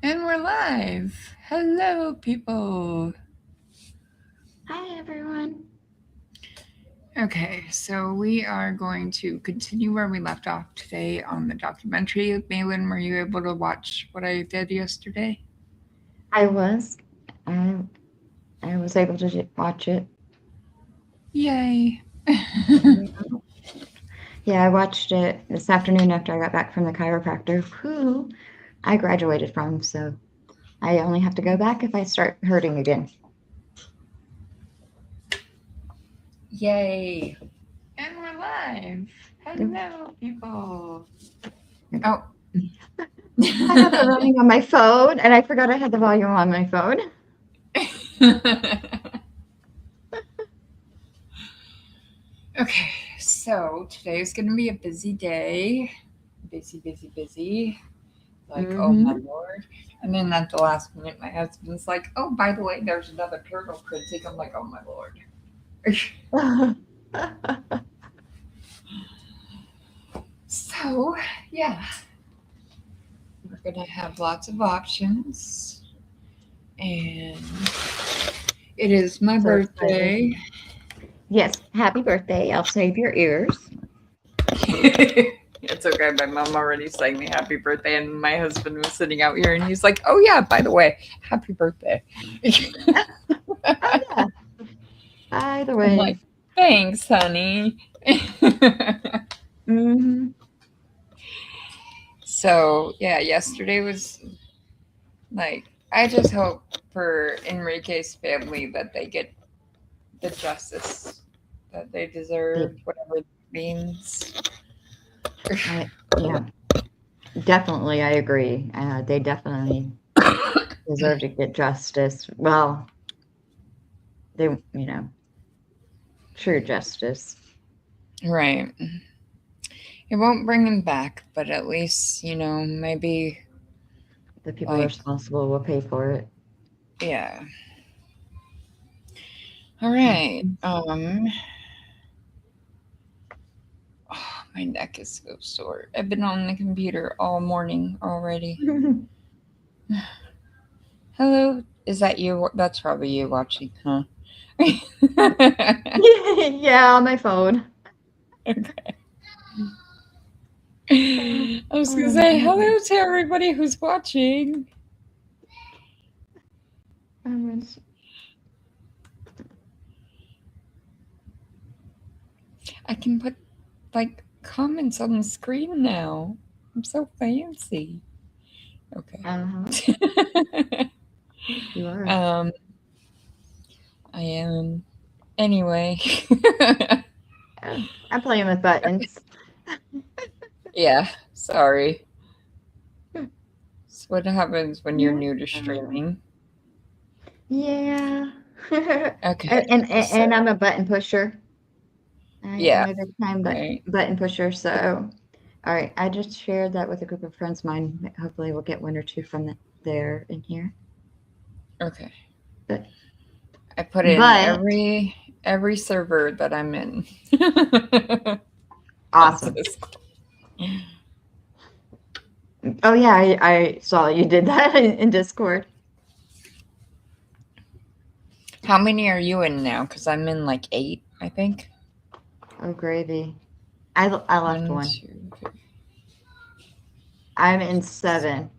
And we're live. Hello, people. Hi, everyone. Okay, so we are going to continue where we left off today on the documentary. Malin, were you able to watch what I did yesterday? I was. I, I was able to watch it. Yay. Yeah, I watched it this afternoon after I got back from the chiropractor, who I graduated from. So I only have to go back if I start hurting again. Yay. And we're live. Hello, people. Oh. I have it running on my phone, and I forgot I had the volume on my phone. Okay, so today is going to be a busy day. Busy. Like, oh my lord. And then at the last minute, my husband's like, oh, by the way, there's another turtle printing. I'm like, oh my lord. So, yeah. We're going to have lots of options. And it is my birthday. Yes, happy birthday. I'll save your ears. It's okay. My mom already sang me happy birthday, and my husband was sitting out here, and he's like, "Oh yeah, by the way, happy birthday." Oh, yeah. By the I'm way. like, thanks, honey. Mm-hmm. So yeah, yesterday was like, I just hope for Enrique's family that they get the justice that they deserve, whatever that means. Yeah. Definitely, I agree. They definitely deserve to get justice. Well, they, true justice. Right. It won't bring him back, but at least, maybe The people responsible will pay for it. yeah. All right. My neck is so sore. I've been on the computer all morning already. Hello, is that you? That's probably you watching, huh? Yeah, on my phone. Okay. I was gonna say hello to everybody who's watching. I can put like comments on the screen now. I'm so fancy. Okay. You are. I am. Anyway. I'm playing with buttons. Yeah, sorry. That's what happens when you're new to streaming. Yeah. Okay. And I'm a button pusher. Yeah. I'm a big time button pusher. So, all right. I just shared that with a group of friends of mine. Hopefully, we'll get one or two from there in here. Okay. But I put in every server that I'm in. Awesome. Oh yeah, I saw you did that in Discord. How many are you in now? Because I'm in like 8, I think. Oh gravy! I left one. I'm in 7.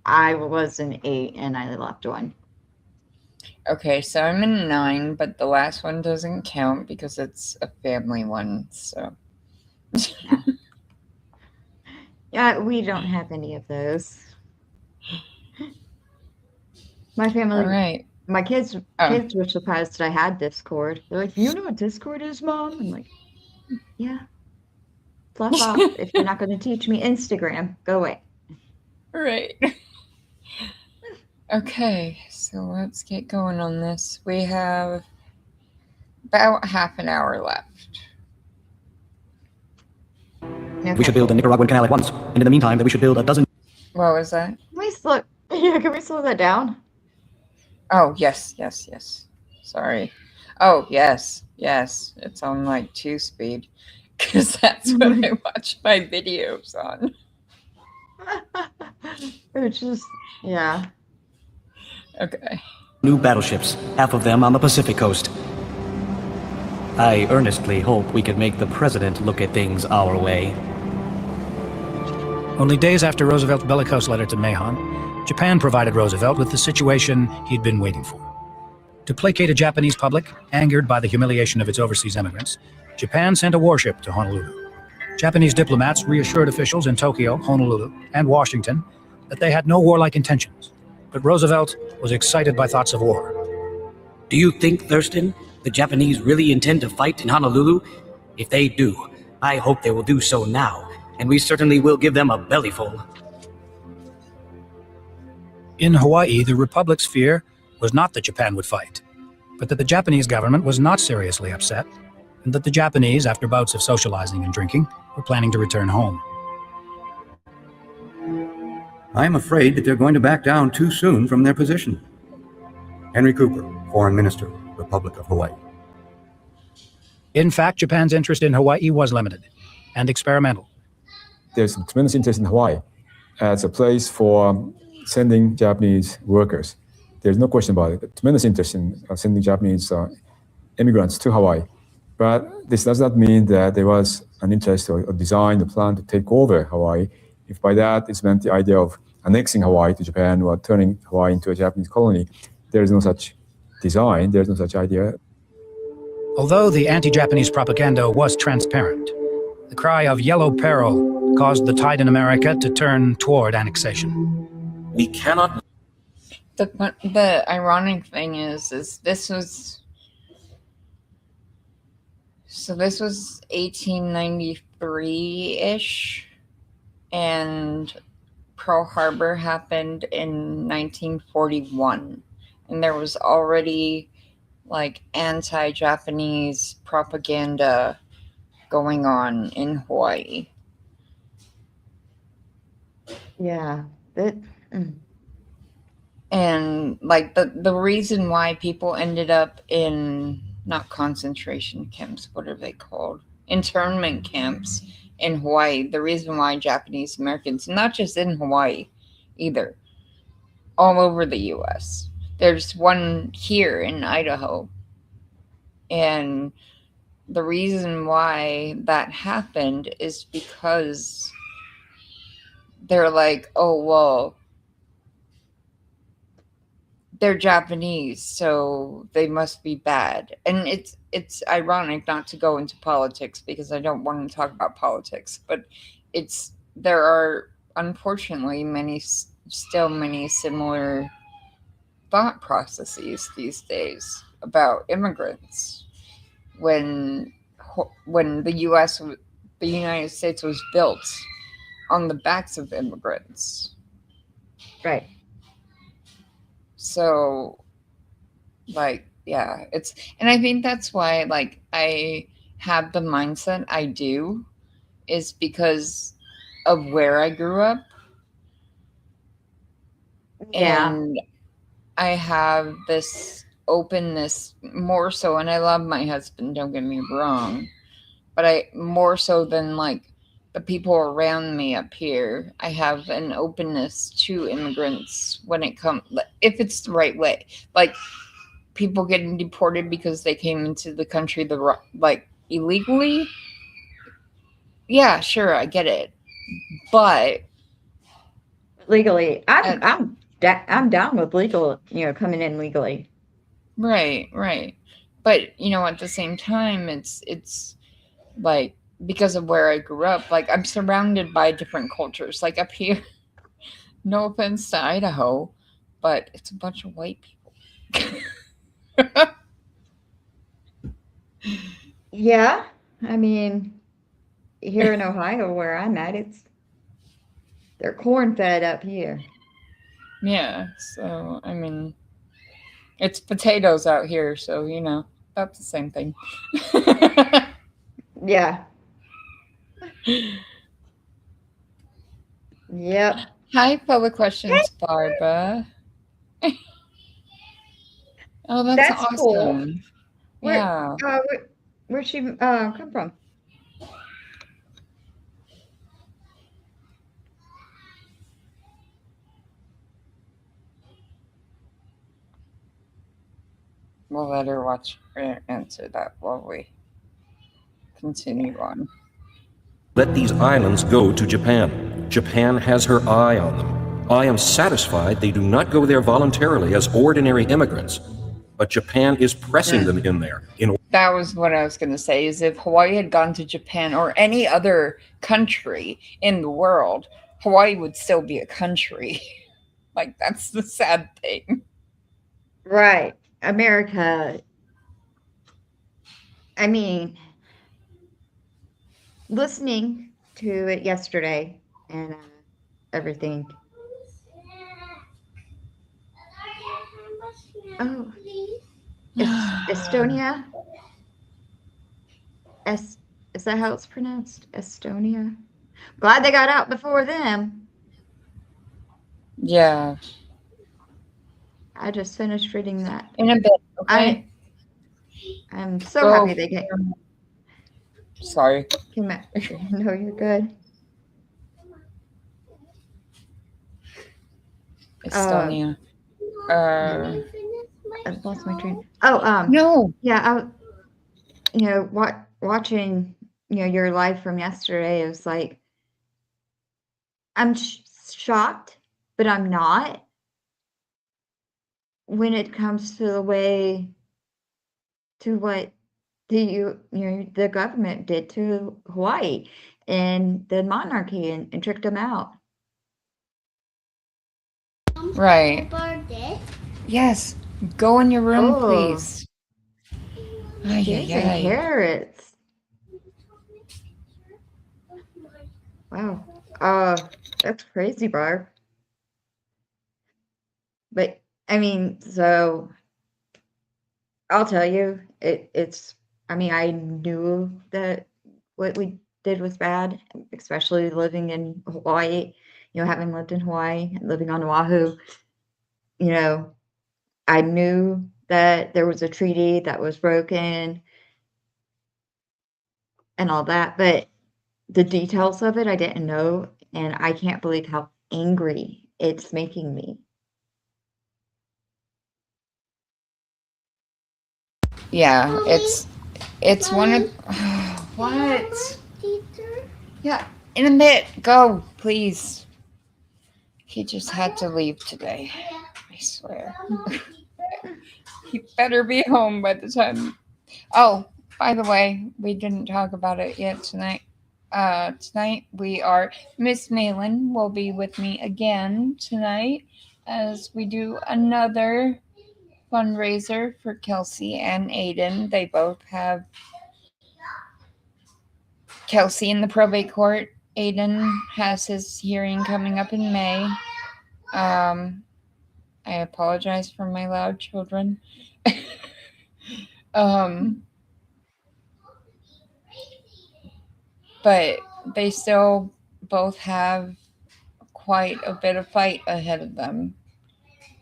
I was in 8, and I left one. Okay, so I'm in 9, but the last one doesn't count because it's a family one. So. Yeah, we don't have any of those. My family, right. My kids were surprised that I had Discord. They're like, "You know what Discord is, Mom?" I'm like, "Yeah." Fluff off. If you're not going to teach me Instagram, go away. Right. Okay, so let's get going on this. We have about half an hour left. Okay. We should build a Nicaraguan canal at once, and in the meantime, that we should build a dozen. What was that? Can we slow that down? Oh, yes. Sorry. Oh, yes. It's on like 2 speed because that's what I watch my videos on. It's just Yeah. Okay. New battleships, half of them on the Pacific coast. I earnestly hope we can make the president look at things our way. Only days after Roosevelt's bellicose letter to Mahon, Japan provided Roosevelt with the situation he'd been waiting for. To placate a Japanese public, angered by the humiliation of its overseas immigrants, Japan sent a warship to Honolulu. Japanese diplomats reassured officials in Tokyo, Honolulu, and Washington that they had no warlike intentions. But Roosevelt was excited by thoughts of war. Do you think, Thurston, the Japanese really intend to fight in Honolulu? If they do, I hope they will do so now, and we certainly will give them a bellyful. In Hawaii, the Republic's fear was not that Japan would fight, but that the Japanese government was not seriously upset, and that the Japanese, after bouts of socializing and drinking, were planning to return home. I am afraid that they're going to back down too soon from their position. Henry Cooper, Foreign Minister, Republic of Hawaii. In fact, Japan's interest in Hawaii was limited and experimental. There's tremendous interest in Hawaii as a place for sending Japanese workers. There's no question about it. Tremendous interest in sending Japanese immigrants to Hawaii. But this does not mean that there was an interest or design, a plan to take over Hawaii. If by that it's meant the idea of annexing Hawaii to Japan or turning Hawaii into a Japanese colony, there is no such design, there's no such idea. Although the anti-Japanese propaganda was transparent, the cry of yellow peril caused the tide in America to turn toward annexation. We cannot... The ironic thing is this was 1893-ish, and Pearl Harbor happened in 1941, and there was already like anti-Japanese propaganda going on in Hawaii. Yeah. And like the reason why people ended up in not concentration camps, what are they called? Internment camps in Hawaii. The reason why Japanese Americans, not just in Hawaii either, all over the US. There's one here in Idaho. And the reason why that happened is because they're like, oh, well, they're Japanese, so they must be bad. And it's ironic, not to go into politics because I don't want to talk about politics, but there are unfortunately still many similar thought processes these days about immigrants. When the United States was built on the backs of immigrants. Right. So, like, yeah, and I think that's why, like, I have the mindset I do, is because of where I grew up. Yeah. And I have this openness more so, and I love my husband, don't get me wrong, but I more so than like the people around me up here, I have an openness to immigrants when it comes, if it's the right way. Like, people getting deported because they came into the country illegally. Yeah, sure, I get it, but legally, I'm down with legal, coming in legally. Right. But at the same time, it's like, because of where I grew up, like, I'm surrounded by different cultures. Like, up here, no offense to Idaho, but it's a bunch of white people. Yeah, I mean, here in Ohio where I'm at, they're corn-fed up here. Yeah, so I mean, it's potatoes out here, so about the same thing. Yeah. Yep. Hi, public questions, Barbara. Oh, that's awesome. Cool. Yeah. Where'd she come from? We'll let her answer that while we continue on. Let these islands go to Japan. Japan has her eye on them. I am satisfied they do not go there voluntarily as ordinary immigrants, but Japan is pressing them in there. That was what I was going to say, is if Hawaii had gone to Japan or any other country in the world, Hawaii would still be a country. Like, that's the sad thing. Right. America. I mean, listening to it yesterday and everything. Oh, Estonia? Is that how it's pronounced? Estonia? Glad they got out before them. Yeah. I just finished reading that. In a bit, okay? I'm so happy they get. Sorry. No, you're good. Estonia. I've lost my train. Oh, no. Yeah, watching, your live from yesterday, it was like, I'm shocked, but I'm not when it comes to the way to what the government did to Hawaii and the monarchy and tricked them out. Right. Yes. Go in your room, please. Cheese and carrots. Wow. That's crazy, Barb. But I mean, so I'll tell you, it's. I mean, I knew that what we did was bad, especially living in Hawaii. Having lived in Hawaii and living on Oahu, I knew that there was a treaty that was broken and all that, but the details of it I didn't know, and I can't believe how angry it's making me. Yeah, it's one of what? Yeah, in a bit. Go, please. He just had to leave today. I swear. He better be home by the time. Oh, by the way, we didn't talk about it yet tonight. Tonight we are. Miss Malin will be with me again tonight as we do another fundraiser for Kelsey and Aiden. They both have Kelsey in the probate court. Aiden has his hearing coming up in May. I apologize for my loud children. But they still both have quite a bit of fight ahead of them.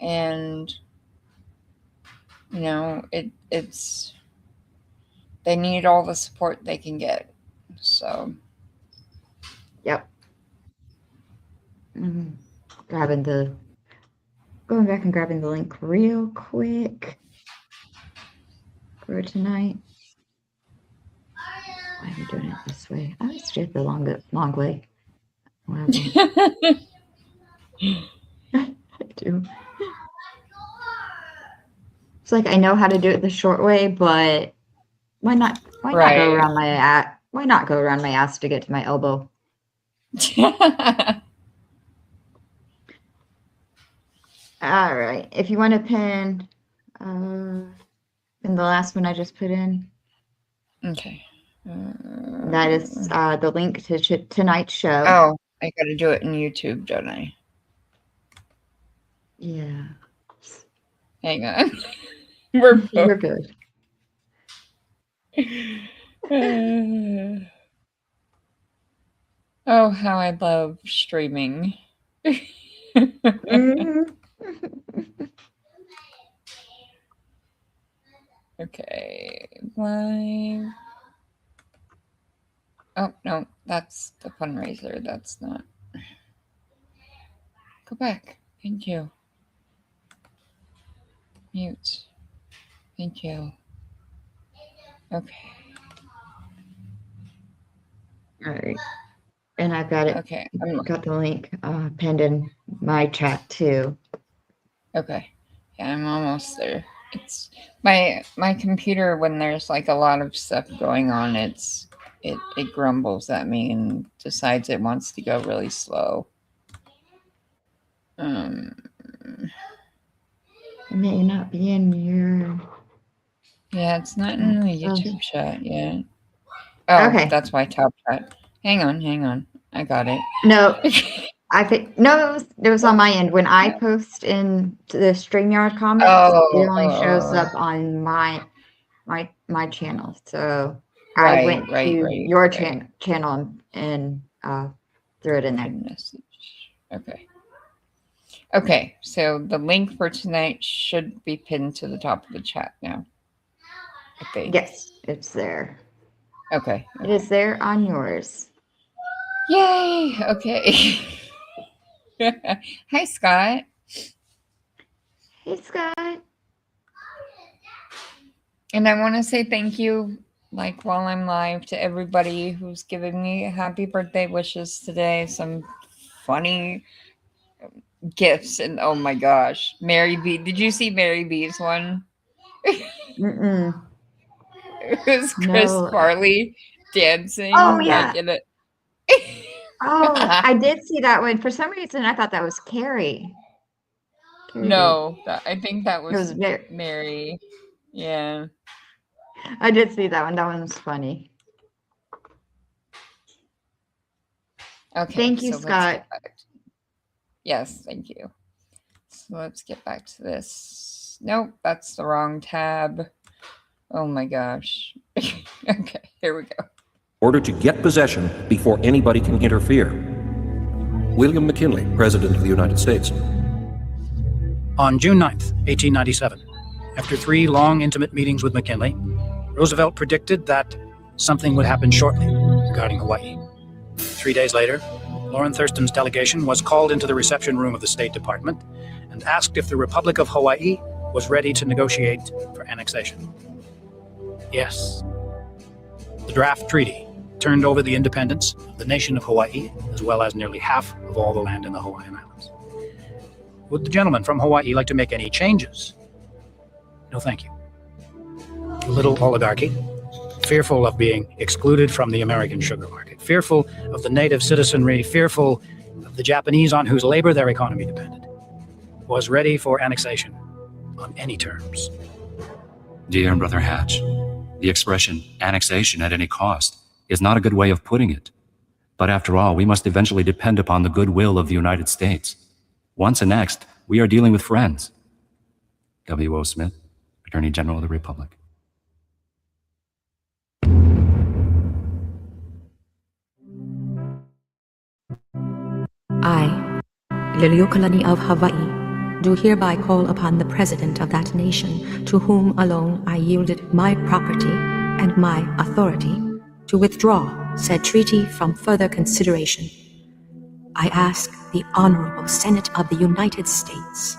And, it's they need all the support they can get. So. Yep. Going back and grabbing the link real quick for tonight. Why are we doing it this way? I always do it the long way. I do. It's like I know how to do it the short way, but why not? Why not go around my ass? Why not go around my ass to get to my elbow? All right. If you want to pin, in the last one I just put in. Okay. That is the link to tonight's show. Oh, I got to do it in YouTube, don't I? Yeah. Hang on. You're good. Oh, how I love streaming. Okay, live. Oh, no, that's the fundraiser. That's not. Go back. Thank you. Mute. Thank you. Okay. All right. And I've got it. Okay. Got the link pinned in my chat too. Okay. Yeah, I'm almost there. It's my computer when there's like a lot of stuff going on, it grumbles at me and decides it wants to go really slow. It may not be in your. Yeah, it's not in the YouTube chat yet. Oh, Okay. that's why top chat. Hang on. I got it. No, I think no, it was on my end. When I post in to the StreamYard comments, it only shows up on my channel. So I went to your channel and threw it in there. Message. Okay, so the link for tonight should be pinned to the top of the chat now. Okay. Yes, it's there. Okay. It is there on yours. Yay! Okay. Hi, Scott. Hey, Scott. And I want to say thank you, like while I'm live, to everybody who's giving me happy birthday wishes today. Some funny gifts, and oh my gosh, Mary B. Did you see Mary B's one? Mm-mm. It was Chris Farley dancing. Oh yeah. Like in it. Oh, I did see that one. For some reason, I thought that was Carrie. No, I think that was Mary. Yeah. I did see that one. That one was funny. Okay. Thank you, Scott. Yes, thank you. So let's get back to this. Nope, that's the wrong tab. Oh my gosh. Okay, here we go. In order to get possession before anybody can interfere. William McKinley, President of the United States. On June 9th, 1897, after 3 long, intimate meetings with McKinley, Roosevelt predicted that something would happen shortly regarding Hawaii. 3 days later, Lauren Thurston's delegation was called into the reception room of the State Department and asked if the Republic of Hawaii was ready to negotiate for annexation. Yes. The draft treaty turned over the independence of the nation of Hawaii, as well as nearly half of all the land in the Hawaiian Islands. Would the gentleman from Hawaii like to make any changes? No, thank you. The little oligarchy, fearful of being excluded from the American sugar market, fearful of the native citizenry, fearful of the Japanese on whose labor their economy depended, was ready for annexation on any terms. Dear Brother Hatch, the expression annexation at any cost is not a good way of putting it. But after all, we must eventually depend upon the goodwill of the United States. Once annexed, we are dealing with friends. W.O. Smith, Attorney General of the Republic. I, Liliuokalani of Hawaii, do hereby call upon the President of that nation, to whom alone I yielded my property and my authority, to withdraw said treaty from further consideration. I ask the Honorable Senate of the United States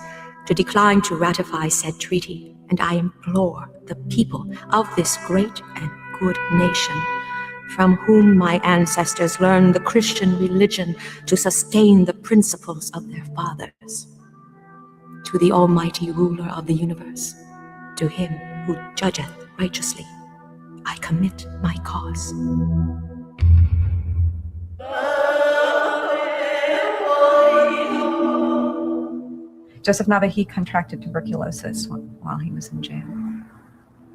to decline to ratify said treaty, and I implore the people of this great and good nation, from whom my ancestors learned the Christian religion, to sustain the principles of their fathers. To the Almighty Ruler of the universe, to him who judgeth righteously, I commit my cause. Joseph Nawahi contracted tuberculosis while he was in jail.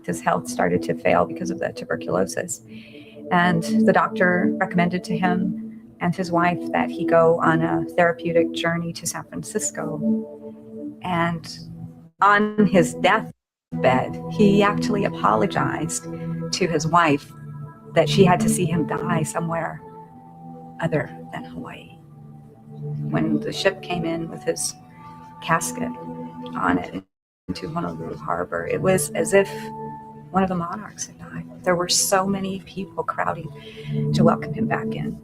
His health started to fail because of the tuberculosis. And the doctor recommended to him and his wife that he go on a therapeutic journey to San Francisco. And on his deathbed, he actually apologized to his wife that she had to see him die somewhere other than Hawaii. When the ship came in with his casket on it into Honolulu Harbor, it was as if one of the monarchs had died. There were so many people crowding to welcome him back in.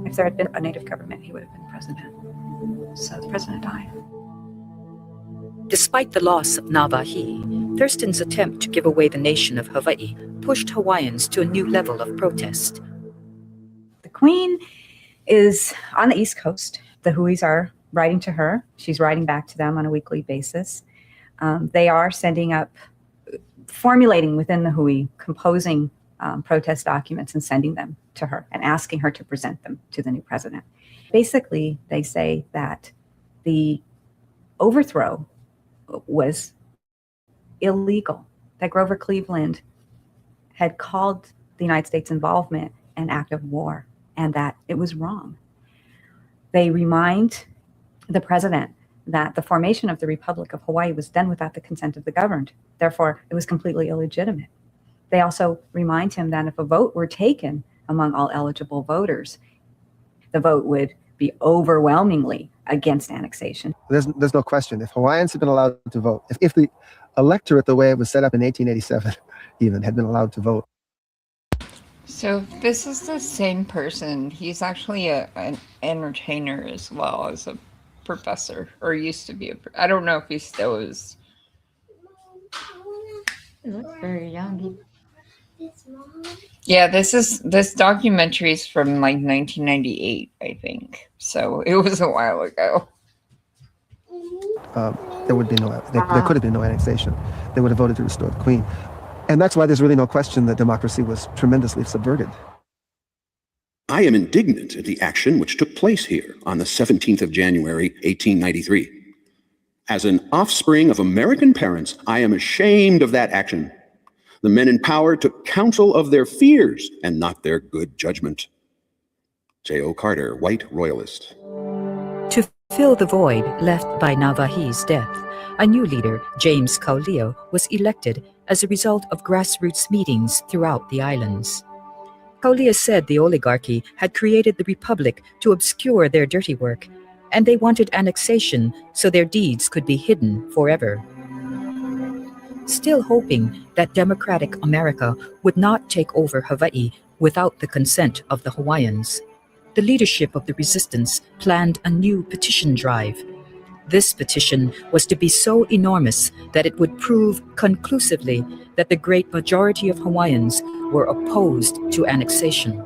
If there had been a native government, he would have been president. So the president died. Despite the loss of Navahi, Thurston's attempt to give away the nation of Hawaii pushed Hawaiians to a new level of protest. The Queen is on the East Coast. The Huis are writing to her. She's writing back to them on a weekly basis. They are formulating within the Hui, composing protest documents and sending them to her and asking her to present them to the new president. Basically, they say that the overthrow was illegal, that Grover Cleveland had called the United States involvement an act of war, and that it was wrong. They remind the president that the formation of the Republic of Hawaii was done without the consent of the governed. Therefore, it was completely illegitimate. They also remind him that if a vote were taken among all eligible voters, the vote would be overwhelmingly against annexation. There's no question. If Hawaiians had been allowed to vote, if the electorate, the way it was set up in 1887, even had been allowed to vote. So this is the same person. He's actually an entertainer as well as a professor, or used to be I don't know if he still is. He looks very young. Yeah, this documentary is from like 1998, I think. So it was a while ago. There would be there could have been no annexation. They would have voted to restore the Queen. And that's why there's really no question that democracy was tremendously subverted. I am indignant at the action which took place here on the 17th of January, 1893. As an offspring of American parents, I am ashamed of that action. The men in power took counsel of their fears and not their good judgment. J.O. Carter, White Royalist. To fill the void left by Navahi's death, a new leader, James Kaulia, was elected as a result of grassroots meetings throughout the islands. Kaulia said the oligarchy had created the republic to obscure their dirty work, and they wanted annexation so their deeds could be hidden forever. Still hoping that democratic America would not take over Hawaii without the consent of the Hawaiians, the leadership of the resistance planned a new petition drive. This petition was to be so enormous that it would prove conclusively that the great majority of Hawaiians were opposed to annexation.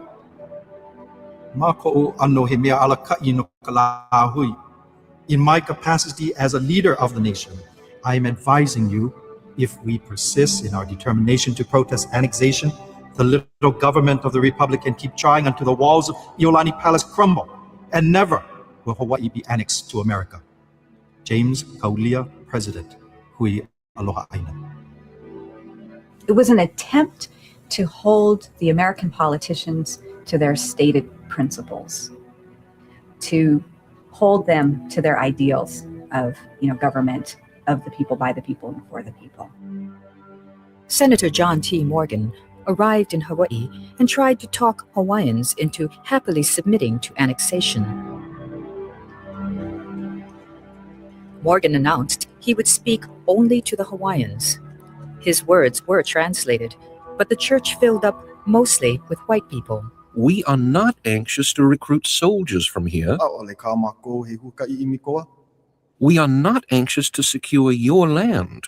In my capacity as a leader of the nation, I am advising you, if we persist in our determination to protest annexation, the little government of the Republic can keep trying until the walls of Iolani Palace crumble, and never will Hawaii be annexed to America. James Kaulia, President, Hui Aloha Aina. It was an attempt to hold the American politicians to their stated principles, to hold them to their ideals of, government of the people, by the people, and for the people. Senator John T. Morgan arrived in Hawaii and tried to talk Hawaiians into happily submitting to annexation. Morgan announced he would speak only to the Hawaiians. His words were translated, but the church filled up mostly with white people. We are not anxious to recruit soldiers from here. We are not anxious to secure your land.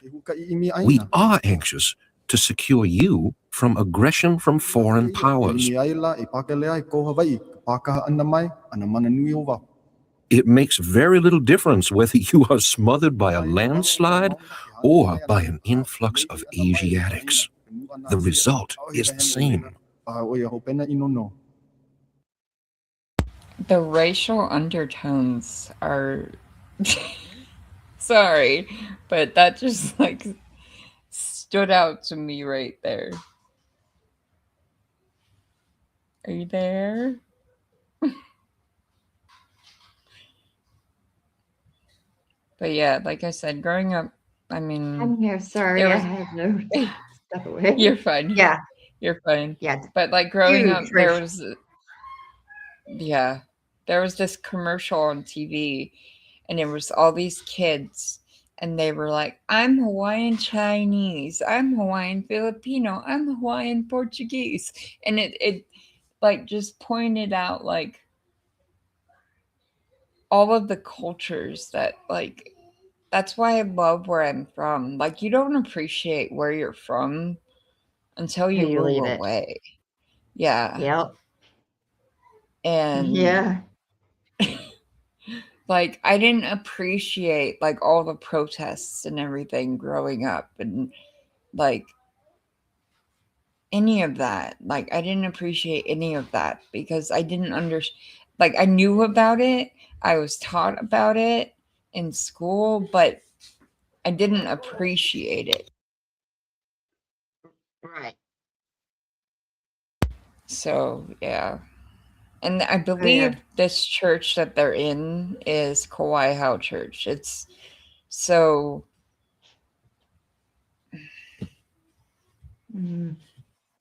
We are anxious to secure you from aggression from foreign powers. It makes very little difference whether you are smothered by a landslide or by an influx of Asiatics. The result is the same. The racial undertones are sorry, but that just stood out to me right there. Are you there? But yeah, like I said, growing up, I'm here. Sorry, I had no step away. You're fine. Yeah. You're fine. Yeah. But growing up, there was this commercial on TV, and it was all these kids, and they were like, I'm Hawaiian Chinese, I'm Hawaiian Filipino, I'm Hawaiian Portuguese. And it just pointed out all of the cultures that that's why I love where I'm from. Like, you don't appreciate where you're from until you You move leave it. away. Yeah. Yep. And Yeah. like, I didn't appreciate like all the protests and everything growing up, and like any of that. Like, I didn't appreciate any of that because I didn't understand. Like, I knew about it, I was taught about it in school, but I didn't appreciate it. Right. So, yeah. And I Oh, yeah. believe this church that they're in is Kauai Hau Church. It's so Mm.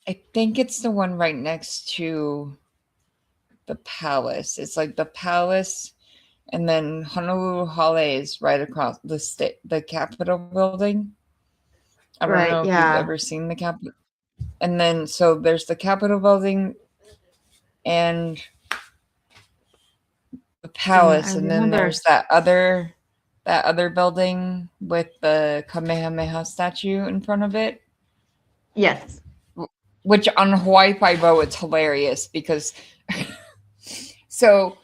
I think it's the one right next to the palace. It's like the palace, and then Honolulu Hale is right across the Capitol building. I don't Right, know if you've yeah. ever seen the Capitol. And then so there's the Capitol building and the palace, I and then remember. there's that other building with the Kamehameha statue in front of it. Yes. Which on Hawaii Five-0, it's hilarious because so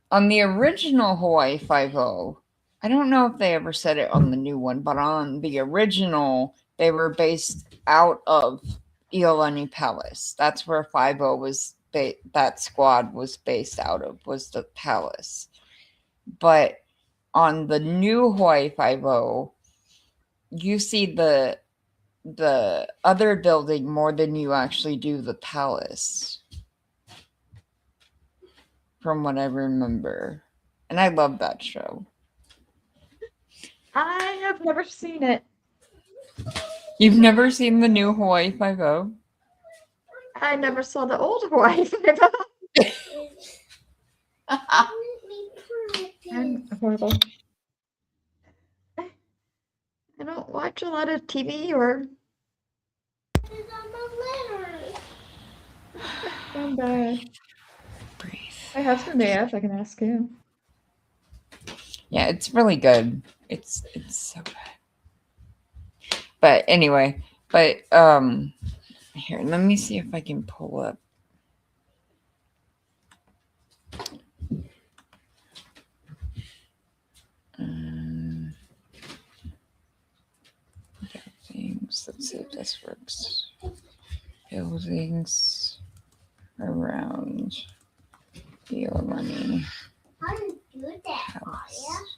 on the original Hawaii Five-0, I don't know if they ever said it on the new one, but on the original, they were based out of Iolani Palace. That's where 5-0 was. That squad was based out of, was the palace. But on the new Hawaii Five-0, you see the other building more than you actually do the palace, from what I remember. And I love that show. I have never seen it. You've never seen the new Hawaii Five-0? I never saw the old Hawaii Five-0. I'm horrible. I don't watch a lot of TV or. I'm bad. Breathe. My husband may have. I can ask him. Yeah, it's really good. It's so good. But anyway, here, let me see if I can pull up. Buildings. Let's see if this works. Buildings around Iolani House.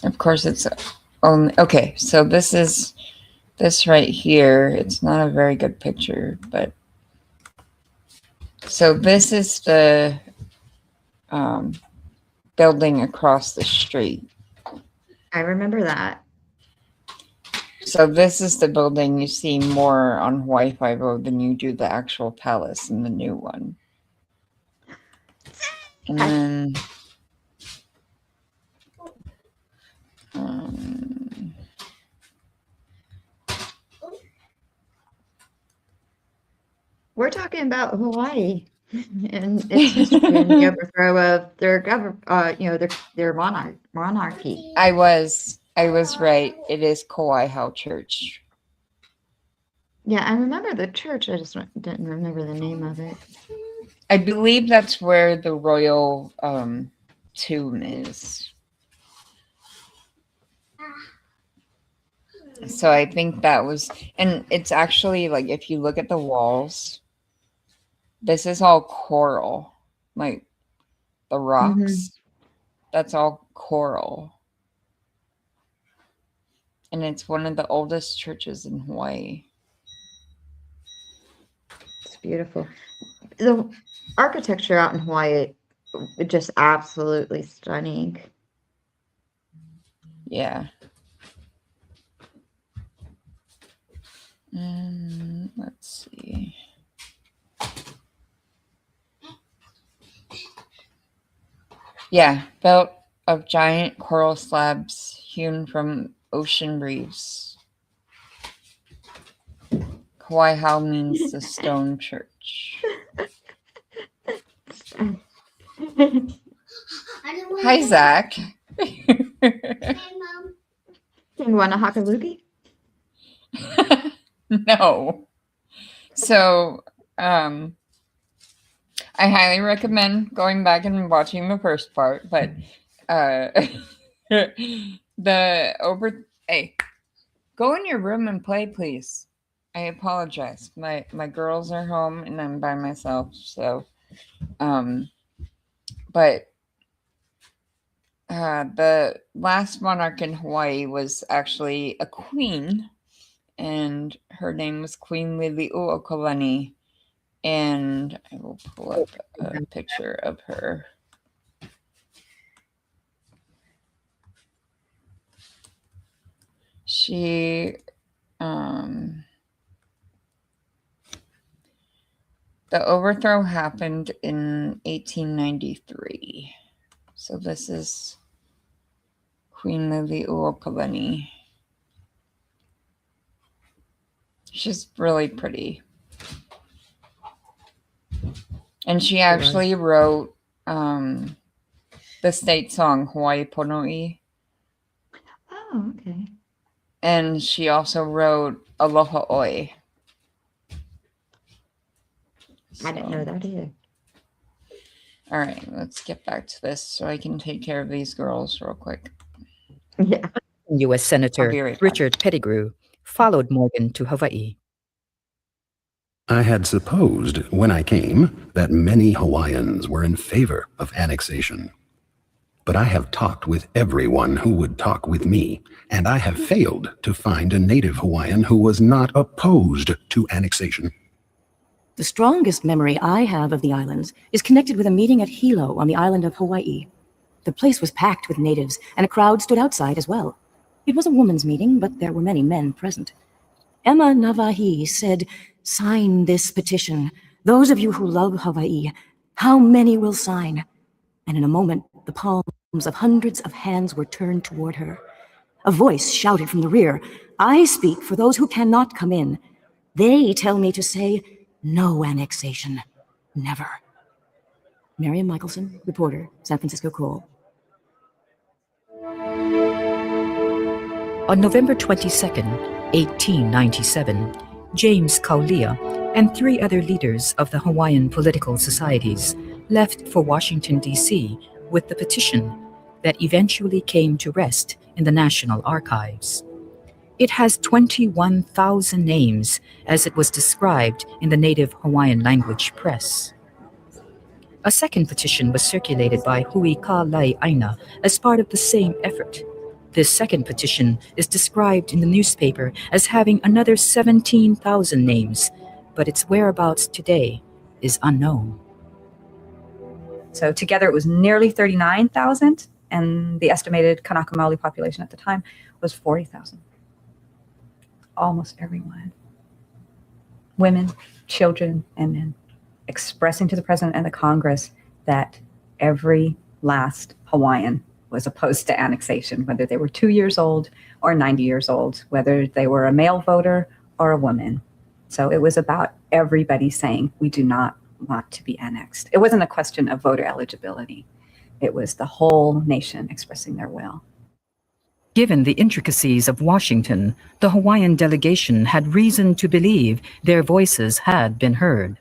Of course, it's only okay. So this right here. It's not a very good picture, but so this is the building across the street. I remember that. So this is the building you see more on Hawaii Five-0 than you do the actual palace in the new one. And then we're talking about Hawaii and its history and the overthrow of their their monarchy. I was right. It is Kauai Hau Church. Yeah, I remember the church. I just didn't remember the name of it. I believe that's where the royal tomb is. So I think that was, and it's actually like, if you look at the walls, this is all coral, like the rocks. That's all coral. And it's one of the oldest churches in Hawaii. It's beautiful. The architecture out in Hawaii is just absolutely stunning. Yeah. Let's see. Yeah, belt of giant coral slabs hewn from ocean breeze. Hawaii Hao means the stone church. Hi, Zach. Hey, Mom. Do you want a hakalugi? No. So, I highly recommend going back and watching the first part, but hey, go in your room and play, please. I apologize. My girls are home and I'm by myself, so but the last monarch in Hawaii was actually a queen, and her name was Queen Liliuokalani, and I will pull up a picture of her. She the overthrow happened in 1893. So this is Queen Liliuokalani. She's really pretty. And she actually wrote the state song Hawaii Pono'i. Oh, okay. And she also wrote Aloha Oi. I didn't know that either. All right, let's get back to this so I can take care of these girls real quick. Yeah. U.S. Senator right back. Richard Pettigrew followed Morgan to Hawaii. I had supposed when I came that many Hawaiians were in favor of annexation. But I have talked with everyone who would talk with me, and I have failed to find a native Hawaiian who was not opposed to annexation. The strongest memory I have of the islands is connected with a meeting at Hilo on the island of Hawaii. The place was packed with natives, and a crowd stood outside as well. It was a woman's meeting, but there were many men present. Emma Navahi said, "Sign this petition. Those of you who love Hawaii, how many will sign?" And in a moment, the palms of hundreds of hands were turned toward her. A voice shouted from the rear, "I speak for those who cannot come in. They tell me to say, no annexation. Never." Miriam Michelson, reporter, San Francisco Call. On November 22, 1897, James Kaulia and 3 other leaders of the Hawaiian political societies left for Washington, D.C. with the petition that eventually came to rest in the National Archives. It has 21,000 names as it was described in the native Hawaiian language press. A second petition was circulated by Hui Ka Lai Aina as part of the same effort. This second petition is described in the newspaper as having another 17,000 names, but its whereabouts today is unknown. So together it was nearly 39,000, and the estimated Kanaka Maoli population at the time was 40,000. Almost everyone. Women, children, and men, expressing to the president and the Congress that every last Hawaiian was opposed to annexation, whether they were 2 years old or 90 years old, whether they were a male voter or a woman. So it was about everybody saying, we do not want to be annexed. It wasn't a question of voter eligibility. It was the whole nation expressing their will. Given the intricacies of Washington, the Hawaiian delegation had reason to believe their voices had been heard.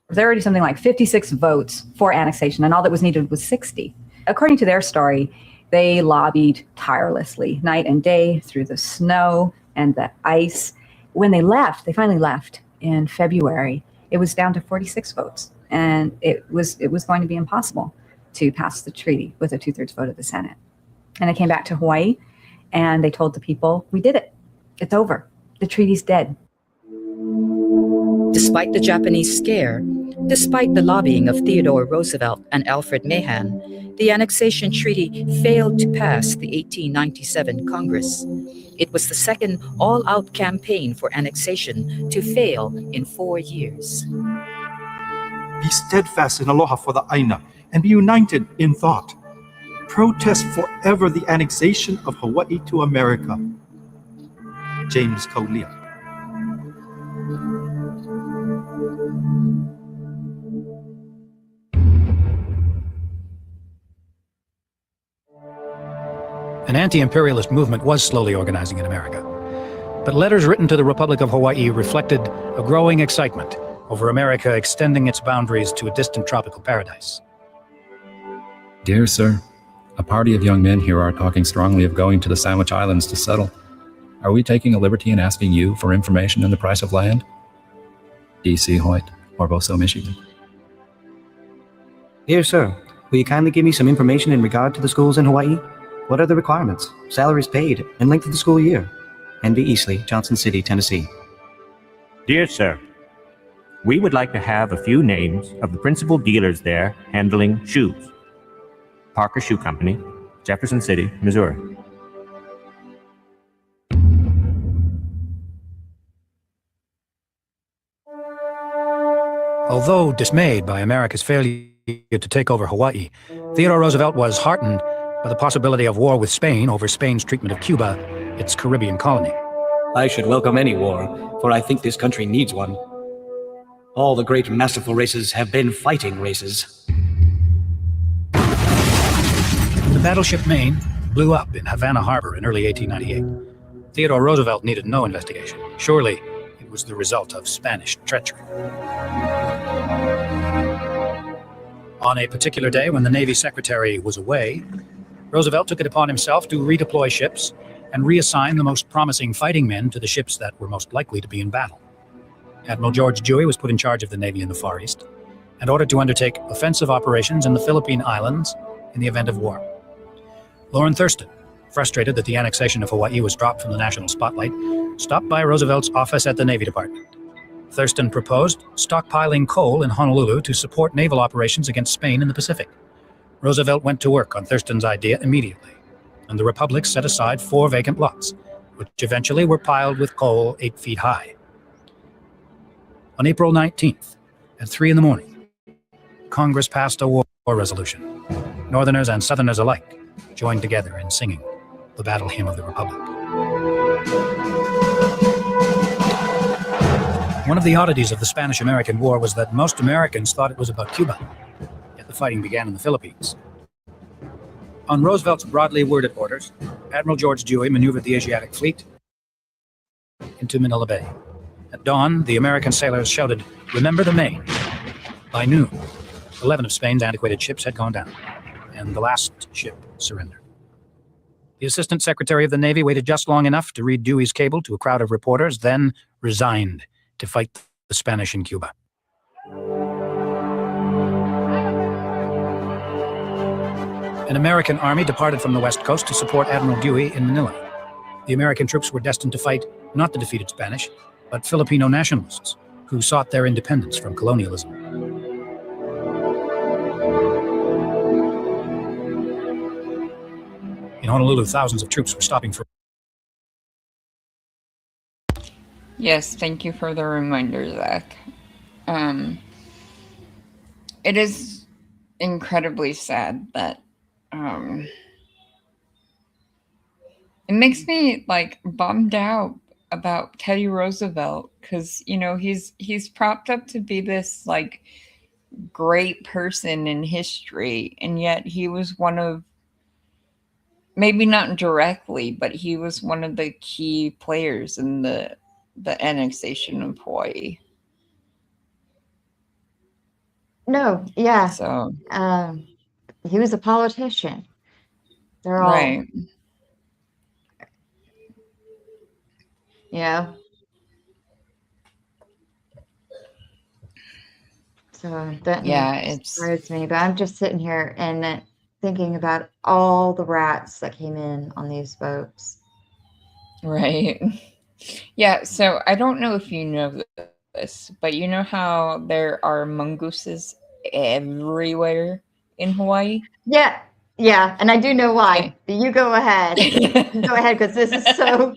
There were already something like 56 votes for annexation, and all that was needed was 60. According to their story, they lobbied tirelessly, night and day, through the snow and the ice. When they left, they finally left in February, it was down to 46 votes, and it was going to be impossible to pass the treaty with a 2/3 vote of the Senate. And they came back to Hawaii, and they told the people, we did it. It's over. The treaty's dead. Despite the Japanese scare, despite the lobbying of Theodore Roosevelt and Alfred Mahan, the annexation treaty failed to pass the 1897 Congress. It was the second all-out campaign for annexation to fail in 4 years. Be steadfast in aloha for the Aina and be united in thought. protest forever the annexation of Hawaii to America. James Coleo. An anti-imperialist movement was slowly organizing in America. But letters written to the Republic of Hawaii reflected a growing excitement over America extending its boundaries to a distant tropical paradise. Dear sir, a party of young men here are talking strongly of going to the Sandwich Islands to settle. Are we taking a liberty in asking you for information on the price of land? D.C. Hoyt, Orboso, Michigan. Dear sir, will you kindly give me some information in regard to the schools in Hawaii? What are the requirements, salaries paid, and length of the school year? Henry Easley, Johnson City, Tennessee. Dear sir, we would like to have a few names of the principal dealers there handling shoes. Parker Shoe Company, Jefferson City, Missouri. Although dismayed by America's failure to take over Hawaii, Theodore Roosevelt was heartened by the possibility of war with Spain over Spain's treatment of Cuba, its Caribbean colony. I should welcome any war, for I think this country needs one. All the great masterful races have been fighting races. The battleship Maine blew up in Havana Harbor in early 1898. Theodore Roosevelt needed no investigation. Surely it was the result of Spanish treachery. On a particular day when the Navy Secretary was away, Roosevelt took it upon himself to redeploy ships and reassign the most promising fighting men to the ships that were most likely to be in battle. Admiral George Dewey was put in charge of the Navy in the Far East and ordered to undertake offensive operations in the Philippine Islands in the event of war. Lorne Thurston, frustrated that the annexation of Hawaii was dropped from the national spotlight, stopped by Roosevelt's office at the Navy Department. Thurston proposed stockpiling coal in Honolulu to support naval operations against Spain in the Pacific. Roosevelt went to work on Thurston's idea immediately, and the Republic set aside 4 vacant lots, which eventually were piled with coal 8 feet high. On April 19th, at 3 a.m, Congress passed a war resolution. Northerners and Southerners alike joined together in singing the battle hymn of the Republic. One of the oddities of the Spanish-American War was that most Americans thought it was about Cuba, yet the fighting began in the Philippines. On Roosevelt's broadly worded orders, Admiral George Dewey maneuvered the Asiatic fleet into Manila Bay. At dawn, the American sailors shouted, "Remember the Maine." By noon, 11 of Spain's antiquated ships had gone down, and the last ship surrendered. The Assistant Secretary of the Navy waited just long enough to read Dewey's cable to a crowd of reporters, then resigned to fight the Spanish in Cuba. An American army departed from the West Coast to support Admiral Dewey in Manila. The American troops were destined to fight not the defeated Spanish, but Filipino nationalists who sought their independence from colonialism. In Honolulu, thousands of troops were stopping for... Yes, thank you for the reminder, Zach. It is incredibly sad that it makes me like bummed out about Teddy Roosevelt, because he's propped up to be this like great person in history, and yet he was one of, maybe not directly, but he was one of the key players in the annexation of Hawaii. No, yeah. So he was a politician. They're all right. Yeah. So that surprised me, but I'm just sitting here and thinking about all the rats that came in on these boats. Right. Yeah, so I don't know if you know this, but you know how there are mongooses everywhere in Hawaii? Yeah, and I do know why. But you go ahead. Go ahead, because this is so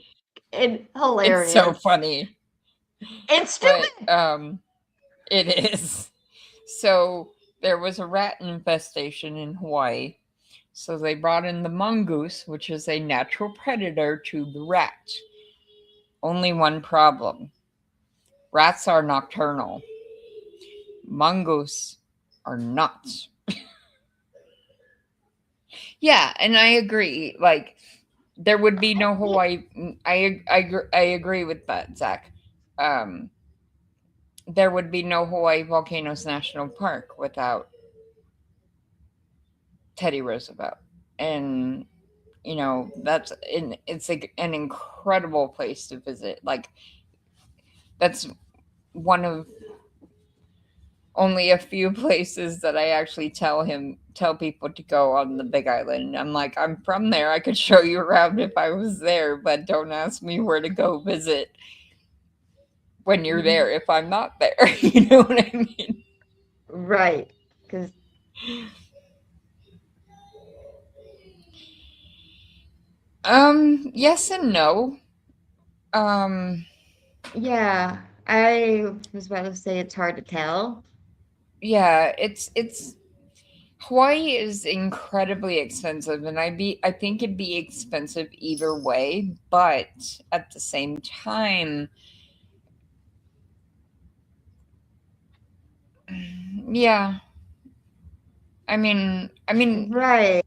hilarious. It's so funny. It's stupid. But, it is. So there was a rat infestation in Hawaii, So they brought in the mongoose, which is a natural predator to the rat. Only one problem. Rats are nocturnal. Mongoose are not. Yeah, and I agree. Like, there would be no Hawaii. I agree with that, Zach. There would be no Hawaii Volcanoes National Park without Teddy Roosevelt. And it's like an incredible place to visit. Like, that's one of only a few places that I actually tell people to go on the Big Island. I'm like, I'm from there. I could show you around if I was there, but don't ask me where to go visit when you're there if I'm not there. You know what I mean? Right. Because yes and no. Yeah, I was about to say it's hard to tell. Yeah, it's Hawaii is incredibly expensive, and I think it'd be expensive either way, but at the same time, yeah. I mean, Right.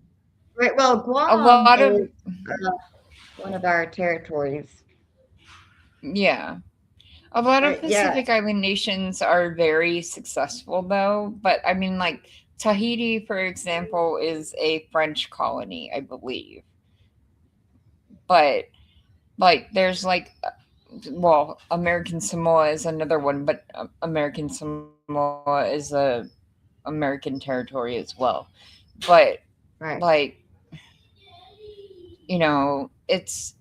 Right. Well, a Guam lot of is one of our territories. yeah. A lot of Yeah. Pacific Island nations are very successful, though. But I mean, like Tahiti, for example, is a French colony, I believe. But like, there's like, well, American Samoa is another one, but American Samoa is a American territory as well. But Right. like, it's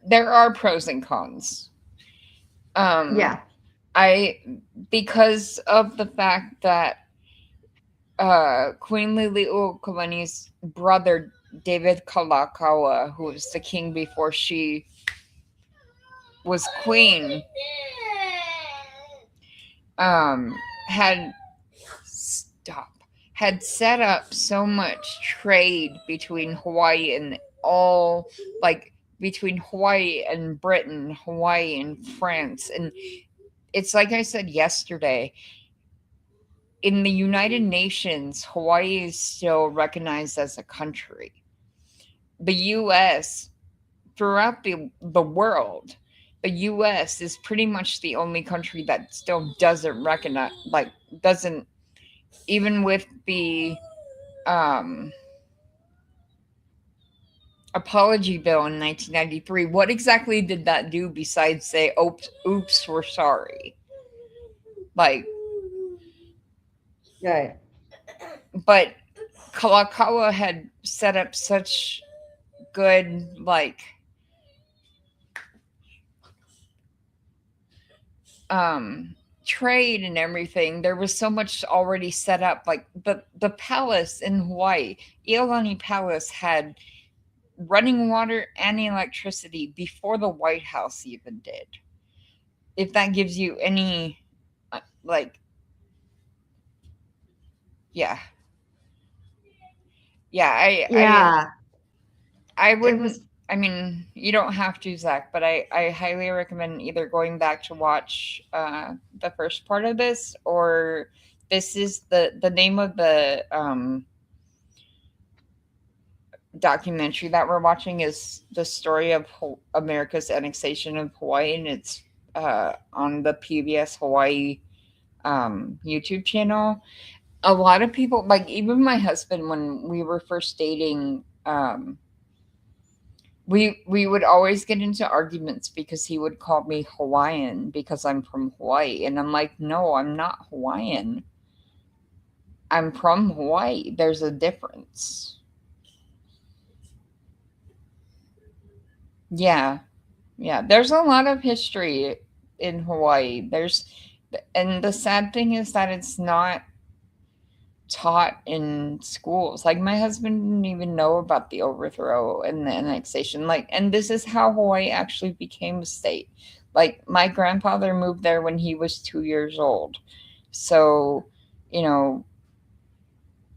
there are pros and cons. Yeah. Because of the fact that Queen Liliuokalani's brother David Kalakaua, who was the king before she was queen, had set up so much trade between Hawaii and between Hawaii and Britain, Hawaii and France. And it's like I said yesterday, in the United Nations, Hawaii is still recognized as a country. The U.S., throughout the world, the U.S. is pretty much the only country that still doesn't recognize, even with the apology bill in 1993. What exactly did that do besides say, oops, we're sorry? Like, right. But Kalakaua had set up such good, trade and everything. There was so much already set up. Like the palace in Hawaii, Iolani Palace, had running water and electricity before the White House even did. If that gives you any, yeah. Yeah. I wouldn't. I mean, you don't have to, Zach, but I highly recommend either going back to watch the first part of this, or this is the name of the documentary that we're watching is the story of America's annexation of Hawaii, and it's on the PBS Hawaii YouTube channel. A lot of people, like even my husband, when we were first dating, we would always get into arguments because he would call me Hawaiian because I'm from Hawaii, and I'm like, no, I'm not Hawaiian. I'm from Hawaii. There's a difference. Yeah. There's a lot of history in Hawaii. And the sad thing is that it's not taught in schools. Like, my husband didn't even know about the overthrow and the annexation. And this is how Hawaii actually became a state. Like, my grandfather moved there when he was 2 years old. So,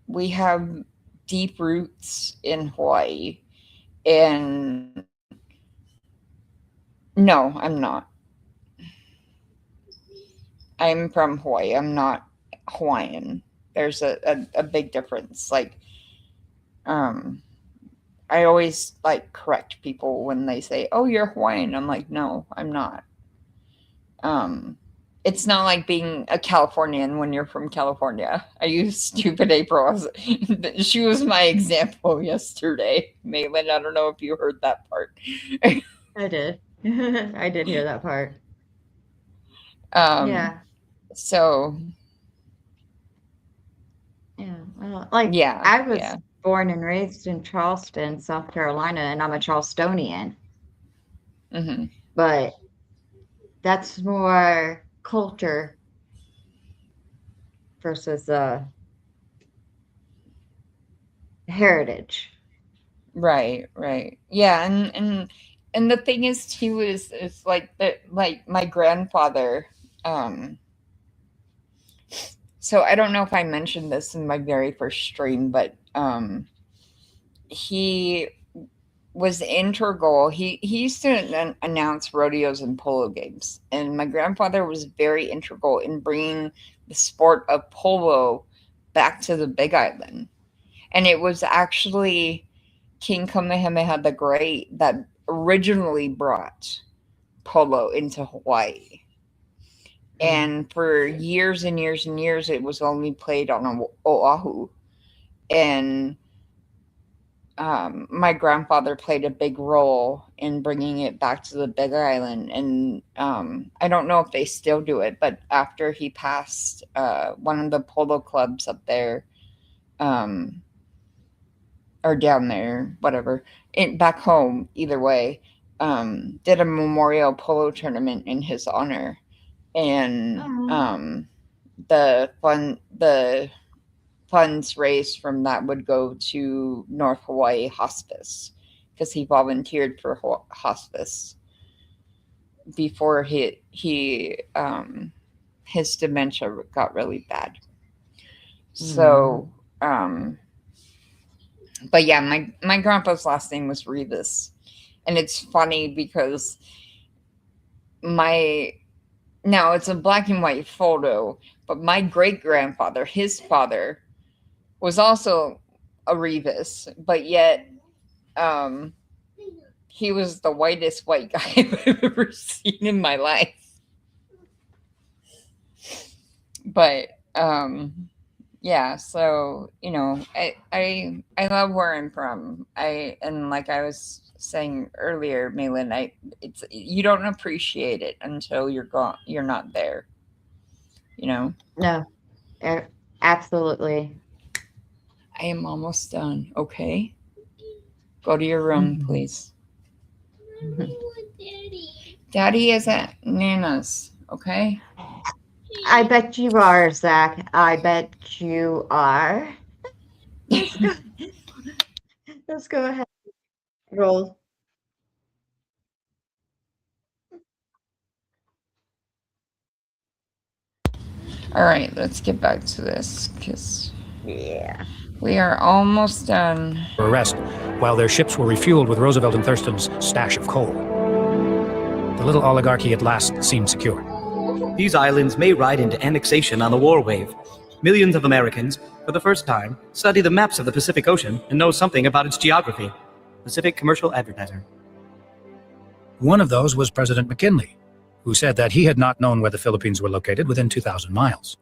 we have deep roots in Hawaii. And no, I'm not. I'm from Hawaii. I'm not Hawaiian. There's a big difference. Like, I always like correct people when they say, "Oh, you're Hawaiian." I'm like, "No, I'm not." It's not like being a Californian when you're from California. I use stupid April as she was my example yesterday. Maylin, I don't know if you heard that part. I did. I did hear that part. Yeah. So yeah, well, like yeah, I was yeah. born and raised in Charleston, South Carolina, and I'm a Charlestonian. Mm-hmm. But that's more culture versus heritage. Right, right. Yeah, and the thing is too is like my grandfather, so I don't know if I mentioned this in my very first stream, but he was integral. He used to announce rodeos and polo games, and my grandfather was very integral in bringing the sport of polo back to the Big Island. And it was actually King Kamehameha the Great that originally brought polo into Hawaii. And for years and years and years, it was only played on Oahu. And my grandfather played a big role in bringing it back to the Big Island. And I don't know if they still do it, but after he passed, one of the polo clubs up there, or down there, whatever, back home, either way, did a memorial polo tournament in his honor. And the funds raised from that would go to North Hawaii Hospice, because he volunteered for hospice before his dementia got really bad. So but yeah, my grandpa's last name was Rivas. And it's funny because now it's a black and white photo, but my great grandfather, his father, was also a Rivas, but yet he was the whitest white guy I've ever seen in my life. But yeah, so I love where I'm from. And like I was saying earlier, Maylin, you don't appreciate it until you're not there. No, absolutely. I am almost done. Okay, go to your room, please. Daddy is at Nana's. Okay. I bet you are, Zach. I bet you are. Let's go ahead. Roll. All right, let's get back to this because yeah, we are almost done. Arrest while their ships were refueled with Roosevelt and Thurston's stash of coal. The little oligarchy at last seemed secure. These islands may ride into annexation on the war wave. Millions of Americans, for the first time, study the maps of the Pacific Ocean and know something about its geography. Pacific Commercial Advertiser. One of those was President McKinley, who said that he had not known where the Philippines were located within 2,000 miles.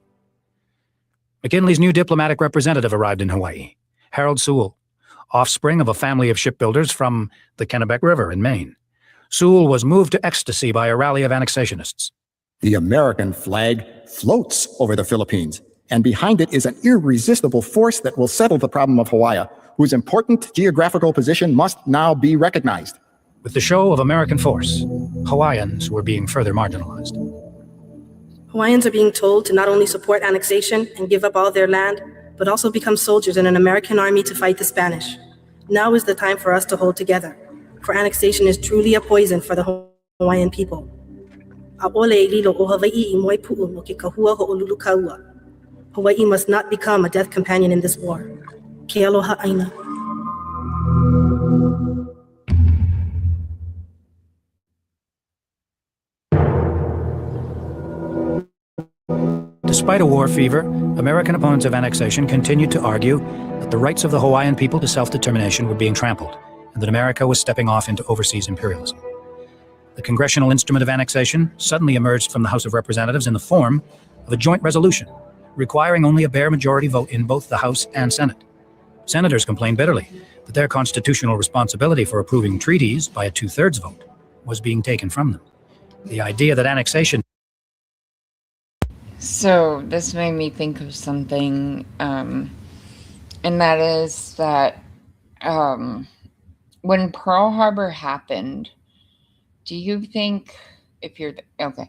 McKinley's new diplomatic representative arrived in Hawaii, Harold Sewell, offspring of a family of shipbuilders from the Kennebec River in Maine. Sewell was moved to ecstasy by a rally of annexationists. The American flag floats over the Philippines, and behind it is an irresistible force that will settle the problem of Hawaii, whose important geographical position must now be recognized. With the show of American force, Hawaiians were being further marginalized. Hawaiians are being told to not only support annexation and give up all their land, but also become soldiers in an American army to fight the Spanish. Now is the time for us to hold together, for annexation is truly a poison for the Hawaiian people. Hawaii must not become a death companion in this war. Ke aloha aina. Despite a war fever, American opponents of annexation continued to argue that the rights of the Hawaiian people to self-determination were being trampled, and that America was stepping off into overseas imperialism. The congressional instrument of annexation suddenly emerged from the House of Representatives in the form of a joint resolution, requiring only a bare majority vote in both the House and Senate. Senators complained bitterly that their constitutional responsibility for approving treaties by a two-thirds vote was being taken from them. The idea that annexation... So this made me think of something, and that is that when Pearl Harbor happened, do you think, do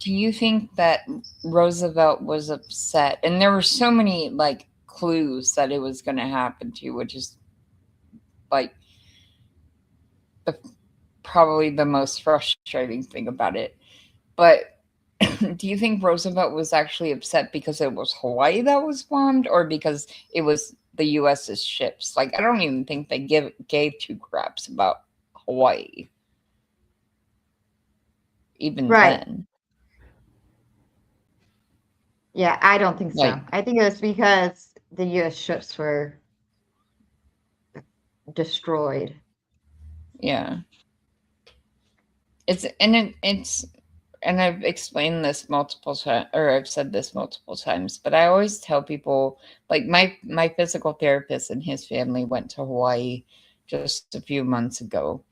you think that Roosevelt was upset? And there were so many like clues that it was going to happen to, which is like probably the most frustrating thing about it. But do you think Roosevelt was actually upset because it was Hawaii that was bombed, or because it was the U.S.'s ships? Like, I don't even think they gave two craps about Hawaii even then. Yeah, I don't think so. Like, I think it was because the U.S. ships were destroyed. Yeah. And I've explained this multiple times, or I've said this multiple times, but I always tell people, like my physical therapist and his family went to Hawaii just a few months ago.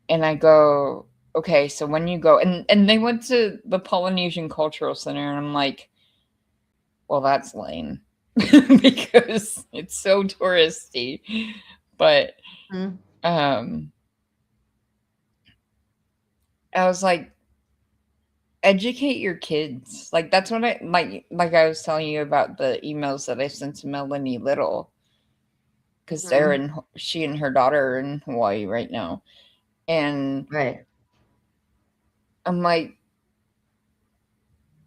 And I go, okay, so when you go, and they went to the Polynesian Cultural Center, and I'm like, well, that's lame because it's so touristy. But I was like, educate your kids. Like, that's what I like I was telling you about the emails that I sent to Melanie Little, because she and her daughter are in Hawaii right now. And I'm like,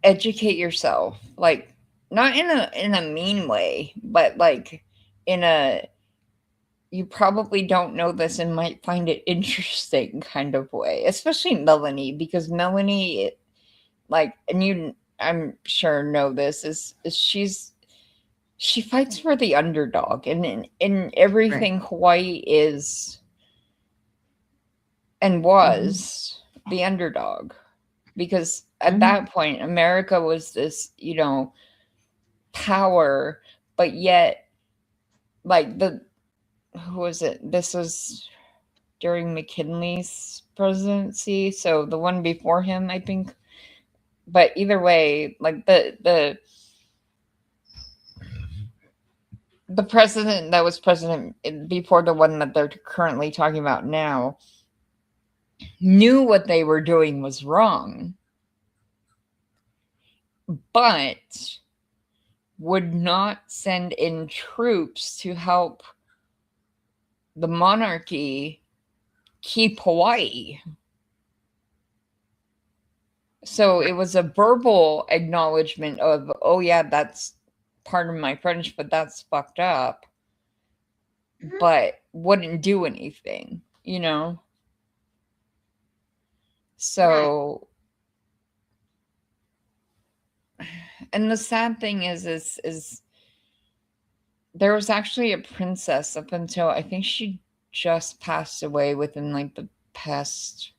educate yourself, like not in a mean way, but like in a, you probably don't know this and might find it interesting kind of way, especially Melanie, because Melanie, like, and you, I'm sure know this, is she fights for the underdog, and in everything Hawaii is and was the underdog, because at that point America was this, power, but yet, like, who was it? This was during McKinley's presidency, so the one before him, I think. But either way, like the president that was president before the one that they're currently talking about now knew what they were doing was wrong, but would not send in troops to help the monarchy keep Hawaii. So it was a verbal acknowledgement of, oh yeah, that's, pardon my French, but that's fucked up, but wouldn't do anything, So, and the sad thing is there was actually a princess up until, I think she just passed away within like the past,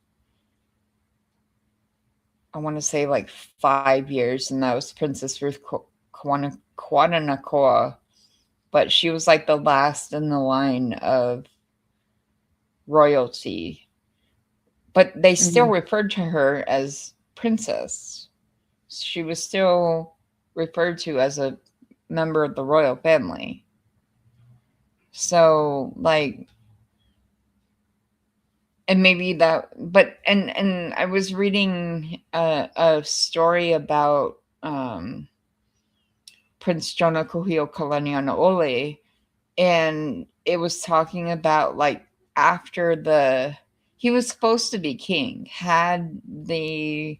I want to say like 5 years, and that was Princess Ruth Kwananakoa. But she was like the last in the line of royalty. But they still referred to her as princess. She was still referred to as a member of the royal family. So, like, and maybe that, but, and I was reading a story about Prince Jonakuhio Kalanianaole, and it was talking about, like, after he was supposed to be king. Had the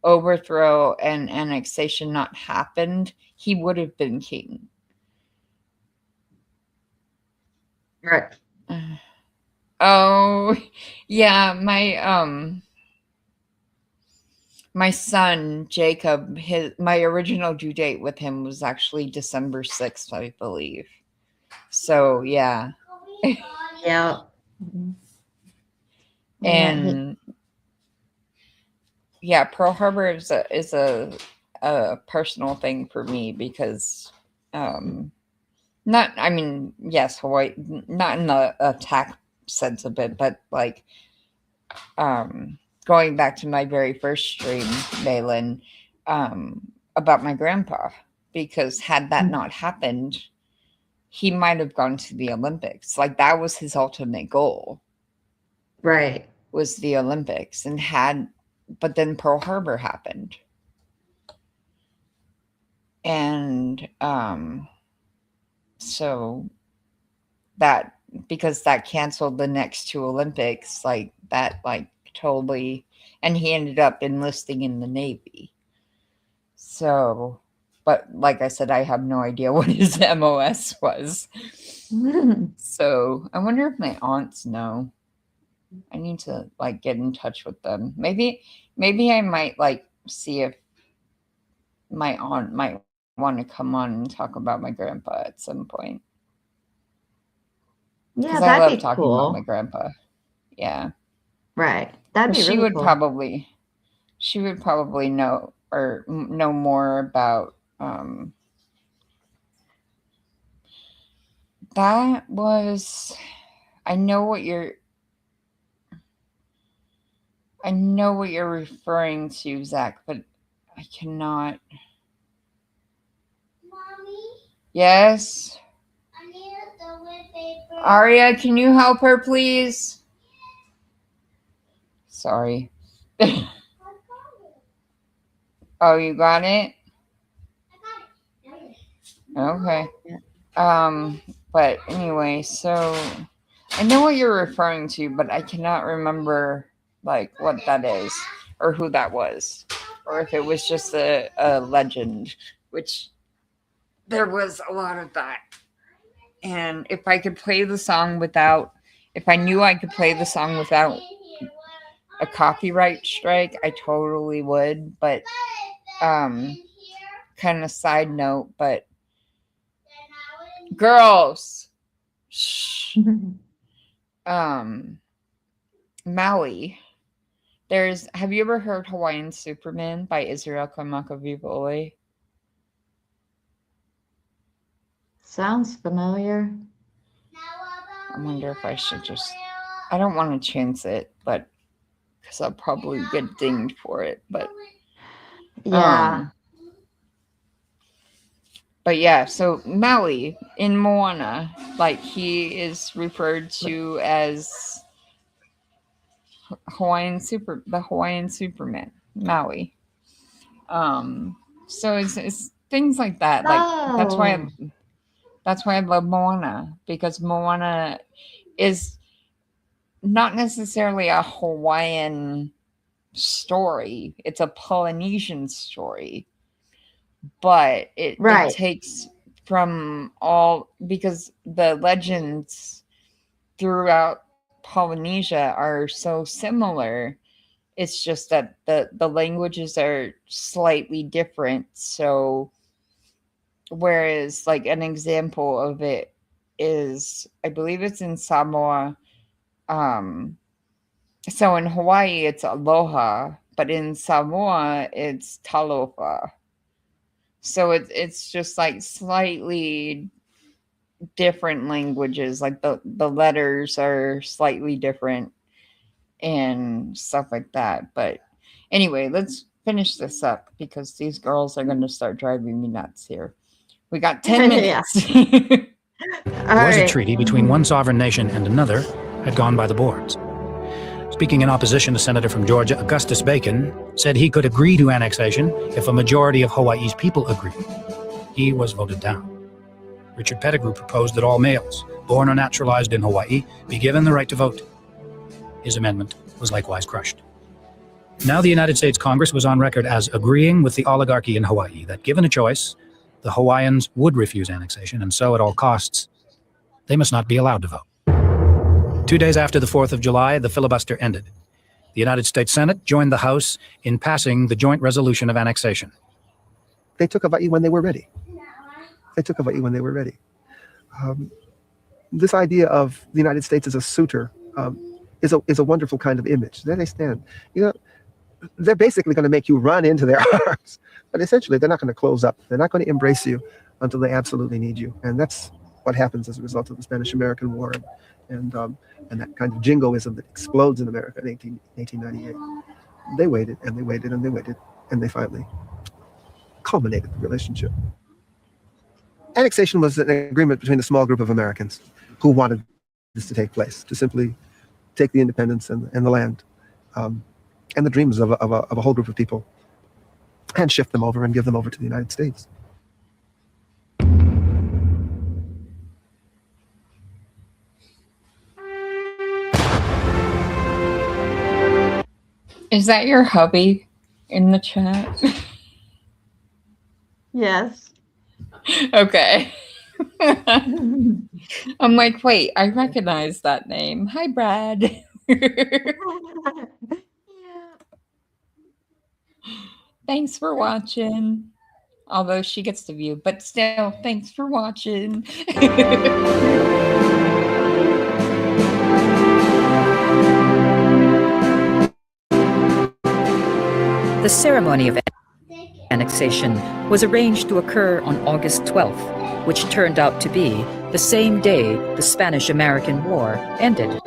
overthrow and annexation not happened, he would have been king. Right. Oh, yeah, my son Jacob, my original due date with him was actually December 6th, I believe. So, yeah. Yeah. And yeah, Pearl Harbor is a personal thing for me because yes, Hawaii, not in the attack sense of it, but like going back to my very first stream, Malin, about my grandpa, because had that not happened, he might have gone to the Olympics. Like that was his ultimate goal. Right. Was the Olympics, but then Pearl Harbor happened. And so that, because that canceled the next two Olympics, like that, like totally, and he ended up enlisting in the Navy. So, but like I said, I have no idea what his MOS was. So I wonder if my aunts know. I need to like get in touch with them. Maybe I might like see if my aunt might want to come on and talk about my grandpa at some point. Yeah, I love that'd be talking about my cool. grandpa. Yeah. Right. That'd be She really would cool. probably know or know more about that was, I know what you're referring to, Zach, but I cannot. Mommy? Yes? I need a toilet paper. Aria, can you help her, please? Sorry. Oh, you got it? Okay. But anyway, so I know what you're referring to, but I cannot remember like what that is or who that was, or if it was just a legend, which there was a lot of that. And if I could play the song without, if I knew I could play the song without a copyright strike, I totally would. But kind of side note, but girls, shh. Maui. Have you ever heard Hawaiian Superman by Israel Kamakavivole? Sounds familiar. I wonder if I should I don't want to chance it, but because I'll probably get dinged for it, but yeah. But yeah, so Maui in Moana, like he is referred to as the Hawaiian Superman, Maui. So it's things like that. Like that's why I love Moana, because Moana is not necessarily a Hawaiian story. It's a Polynesian story. But it takes from all, because the legends throughout Polynesia are so similar. It's just that the languages are slightly different. So whereas like an example of it is, I believe it's in Samoa. So in Hawaii it's aloha, but in Samoa it's talofa. So it's just like slightly different languages, like the letters are slightly different and stuff like that. But anyway, let's finish this up because these girls are going to start driving me nuts here. We got 10 minutes. It was a treaty between one sovereign nation and another had gone by the boards. Speaking in opposition, a senator from Georgia, Augustus Bacon, said he could agree to annexation if a majority of Hawaii's people agreed. He was voted down. Richard Pettigrew proposed that all males, born or naturalized in Hawaii, be given the right to vote. His amendment was likewise crushed. Now the United States Congress was on record as agreeing with the oligarchy in Hawaii that, given a choice, the Hawaiians would refuse annexation, and so at all costs, they must not be allowed to vote. 2 days after the 4th of July, the filibuster ended. The United States Senate joined the House in passing the joint resolution of annexation. They took Hawaii when they were ready. This idea of the United States as a suitor is a wonderful kind of image. There they stand. They're basically going to make you run into their arms, but essentially they're not going to close up. They're not going to embrace you until they absolutely need you, and that's what happens as a result of the Spanish-American War and that kind of jingoism that explodes in America in 1898. They waited and they waited and they waited, and they finally culminated the relationship. Annexation was an agreement between a small group of Americans who wanted this to take place, to simply take the independence and the land and the dreams of a whole group of people and shift them over and give them over to the United States. Is that your hubby in the chat? Yes. Okay. I'm like, wait, I recognize that name. Hi, Brad. Thanks for watching. Although she gets the view, but still, thanks for watching. The ceremony of annexation was arranged to occur on August 12th, which turned out to be the same day the Spanish-American War ended.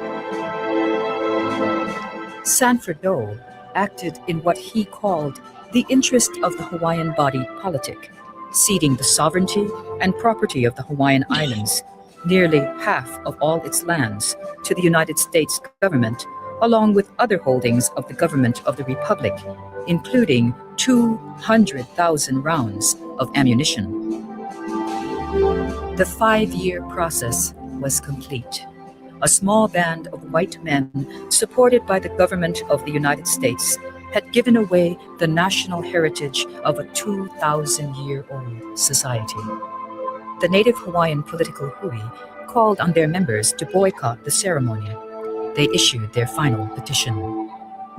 Sanford Dole acted in what he called the interest of the Hawaiian body politic, ceding the sovereignty and property of the Hawaiian Islands, nearly half of all its lands, to the United States government, along with other holdings of the government of the Republic, including 200,000 rounds of ammunition. The 5-year process was complete. A small band of white men, supported by the government of the United States, had given away the national heritage of a 2,000-year-old society. The native Hawaiian political hui called on their members to boycott the ceremony. They issued their final petition.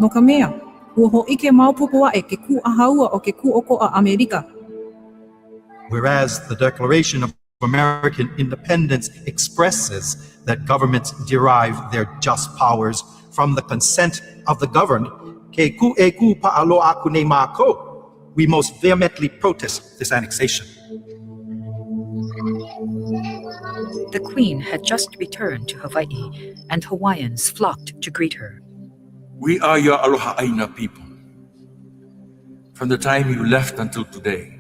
No ka mea, ua ho'ike maupupua e ke ku'ahaua o ke ku'oko a Amerika. Whereas the Declaration of American Independence expresses that governments derive their just powers from the consent of the governed, ke ku e ku pa'alo aku nei mako, we most vehemently protest this annexation. The Queen had just returned to Hawaii, and Hawaiians flocked to greet her. We are your Aloha Aina people. From the time you left until today,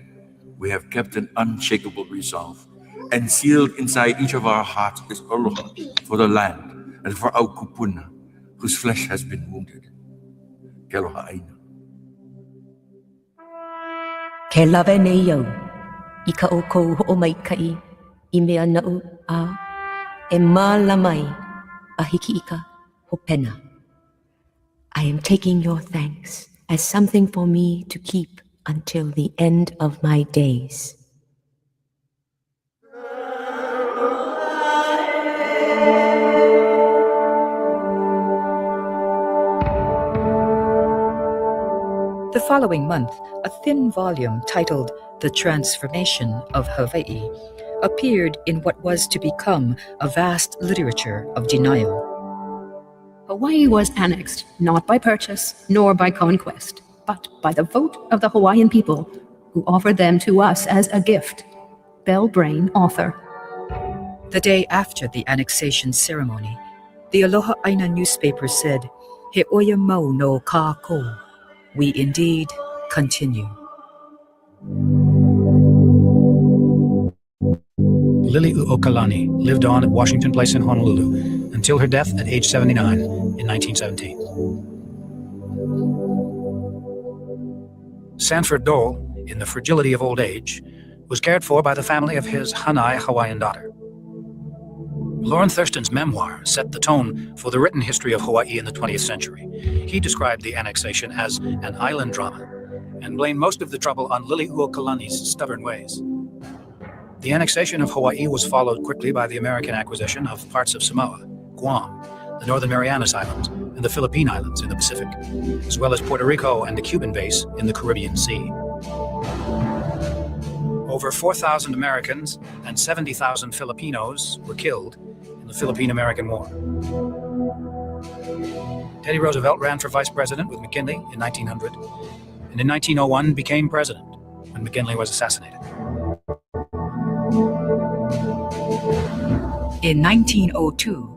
we have kept an unshakable resolve, and sealed inside each of our hearts is aloha for the land and for our kupuna, whose flesh has been wounded. Ke aloha Aina. Ke lawe nei iau, I ka o kou ho'omaikai, I mea na'u a, e mālamai a hiki ika hopena. I am taking your thanks as something for me to keep until the end of my days. The following month, a thin volume titled The Transformation of Hawaii appeared in what was to become a vast literature of denial. Hawaii was annexed not by purchase nor by conquest, but by the vote of the Hawaiian people, who offered them to us as a gift. Bell Brain, author. The day after the annexation ceremony, the Aloha Aina newspaper said, He oia mau no ka ko. We indeed continue. Lili Uokalani lived on at Washington Place in Honolulu until her death at age 79 in 1917. Sanford Dole, in the fragility of old age, was cared for by the family of his Hanai Hawaiian daughter. Lauren Thurston's memoir set the tone for the written history of Hawaii in the 20th century. He described the annexation as an island drama and blamed most of the trouble on Lili Uokalani's stubborn ways. The annexation of Hawaii was followed quickly by the American acquisition of parts of Samoa, Guam, the Northern Marianas Islands, and the Philippine Islands in the Pacific, as well as Puerto Rico and the Cuban base in the Caribbean Sea. Over 4,000 Americans and 70,000 Filipinos were killed in the Philippine-American War. Teddy Roosevelt ran for vice president with McKinley in 1900, and in 1901 became president when McKinley was assassinated. In 1902,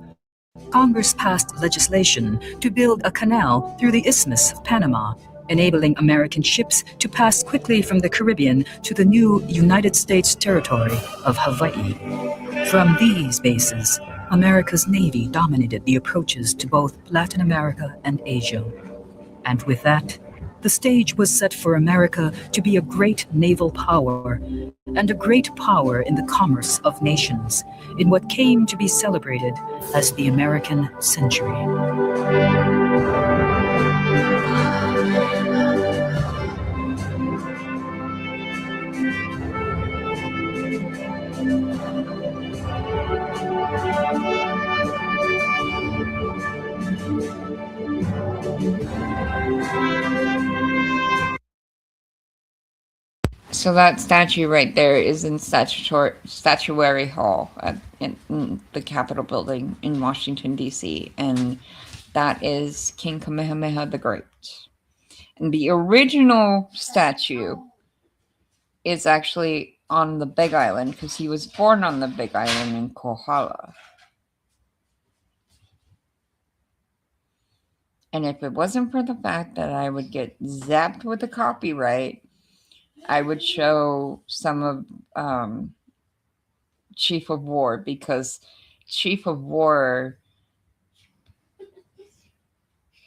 Congress passed legislation to build a canal through the Isthmus of Panama, enabling American ships to pass quickly from the Caribbean to the new United States territory of Hawaii. From these bases, America's Navy dominated the approaches to both Latin America and Asia. And with that, the stage was set for America to be a great naval power and a great power in the commerce of nations, in what came to be celebrated as the American Century. So that statue right there is in Statuary Hall in the Capitol building in Washington, D.C. And that is King Kamehameha the Great. And the original statue is actually on the Big Island because he was born on the Big Island in Kohala. And if it wasn't for the fact that I would get zapped with the copyright, I would show some of Chief of War, because Chief of War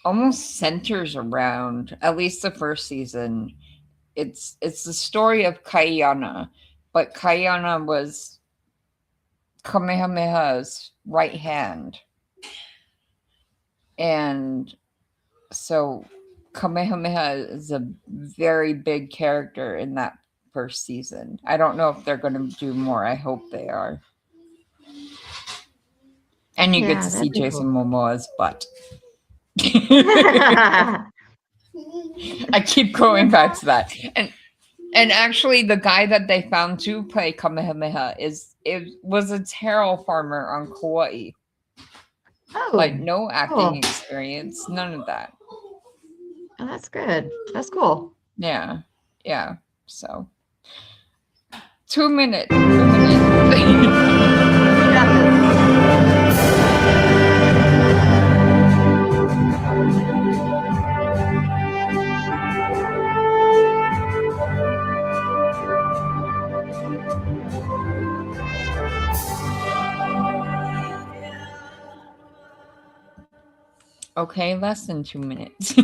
almost centers around, at least the first season, it's the story of Kaiana, but Kaiana was Kamehameha's right hand. And so Kamehameha is a very big character in that first season. I don't know if they're going to do more. I hope they are. And you get to see Jason Momoa's butt. I keep going back to that. And actually the guy that they found to play Kamehameha was a taro farmer on Kauai. Oh, like no acting cool. experience, none of that. Oh, that's good. That's cool. Yeah. Yeah. So 2 minutes. 2 minutes. Okay, less than 2 minutes.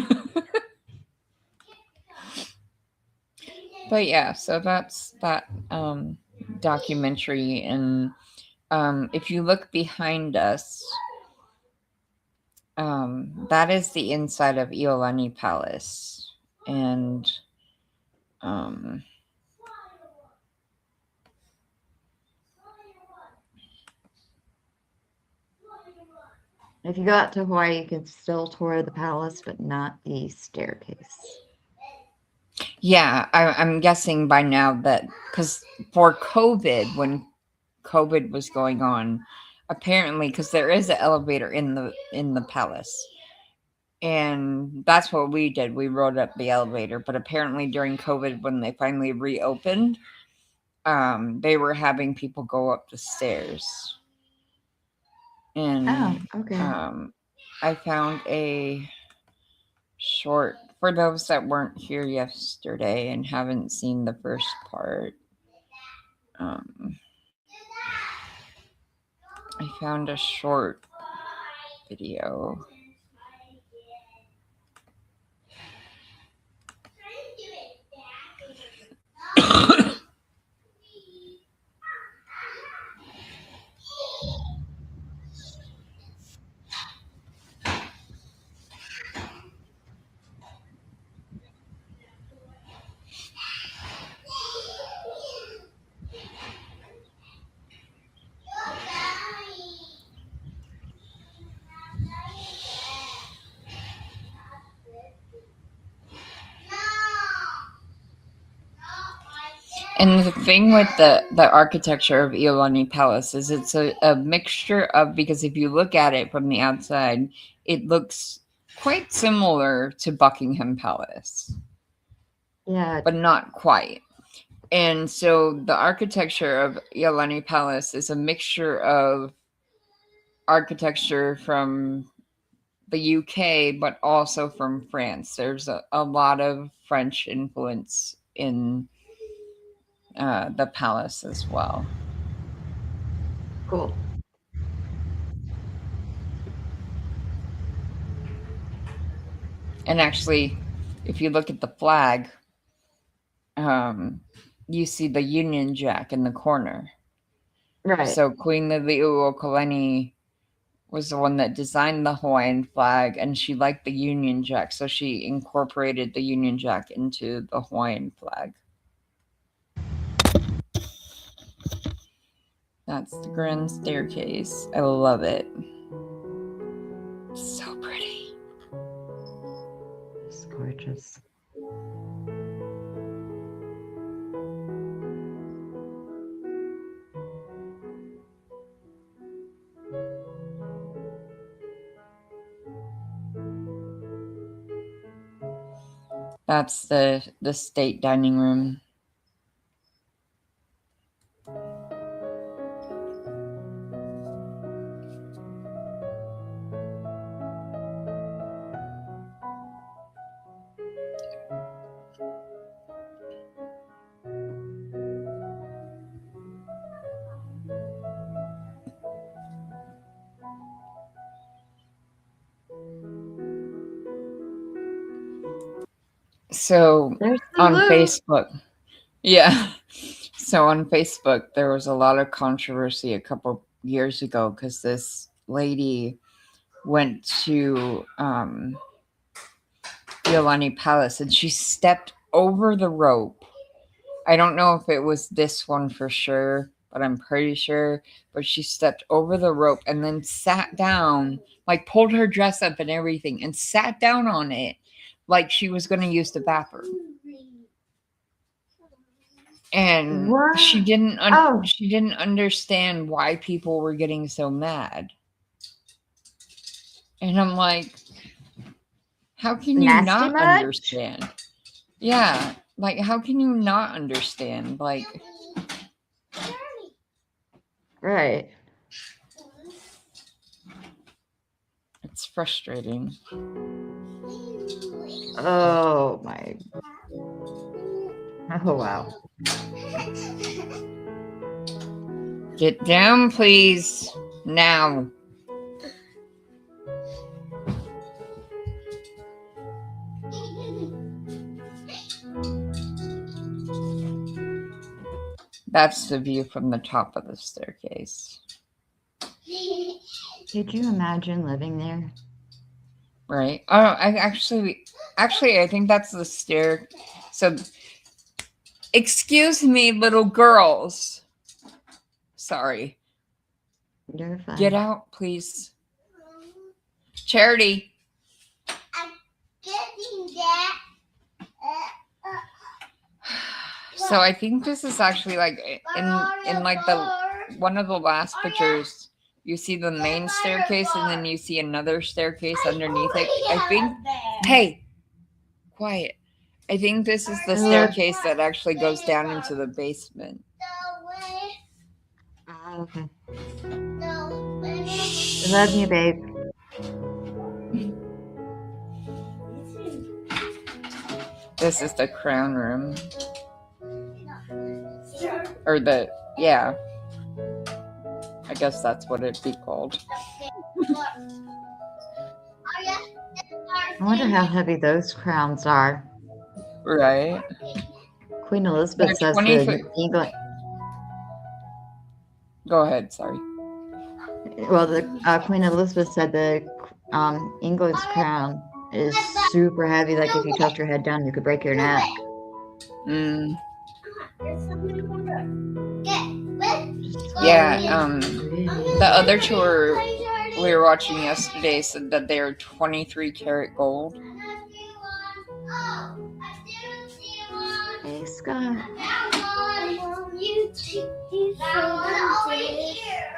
But yeah, so that's that documentary. And if you look behind us, that is the inside of Iolani Palace. And if you got to Hawaii, you can still tour the palace, but not the staircase. yeah, I'm guessing by now that because for COVID, when COVID was going on, apparently, because there is an elevator in the palace, and that's what we did. We rode up the elevator, but apparently during COVID, when they finally reopened, they were having people go up the stairs. And I found a short for those that weren't here yesterday and haven't seen the first part. I found a short video. And the thing with the architecture of Iolani Palace is it's a mixture of, because if you look at it from the outside, it looks quite similar to Buckingham Palace. Yeah. But not quite. And so the architecture of Iolani Palace is a mixture of architecture from the UK, but also from France. There's a lot of French influence in the palace as well. Cool. And actually, if you look at the flag, you see the Union Jack in the corner. Right. So Queen Liliuokalani was the one that designed the Hawaiian flag, and she liked the Union Jack, so she incorporated the Union Jack into the Hawaiian flag. That's the grand staircase. I love it. So pretty. It's gorgeous. That's the state dining room. So on Facebook, yeah. So on Facebook, there was a lot of controversy a couple years ago because this lady went to Iolani Palace and she stepped over the rope. I don't know if it was this one for sure, but I'm pretty sure. But she stepped over the rope and then sat down, like pulled her dress up and everything, and sat down on it like she was going to use the bathroom. And she didn't understand why people were getting so mad. And I'm like, how can you not understand? Yeah, like how can you not understand? Like, right. It's frustrating. Oh my. Oh wow. Get down, please. Now. That's the view from the top of the staircase. Could you imagine living there? Right. Oh, I actually, I think that's the stair. So, excuse me, little girls. Sorry. You're fine. Get out, please. Charity. I'm getting that. So I think this is actually like in like the one of the last pictures. You see the main staircase and then you see another staircase underneath it. I think. Hey, quiet. I think this is the staircase that actually goes down into the basement. Okay. Love you, babe. This is the crown room. Or the, yeah. I guess that's what it'd be called. I wonder how heavy those crowns are. Right. Queen Elizabeth says the England. Go ahead, sorry. Well, the Queen Elizabeth said the England's crown is super heavy. Like if you touch your head down, you could break your neck. Mm. Yeah, the other tour we were watching yesterday said that they are 23 karat gold. Hey, Scott. He's over here.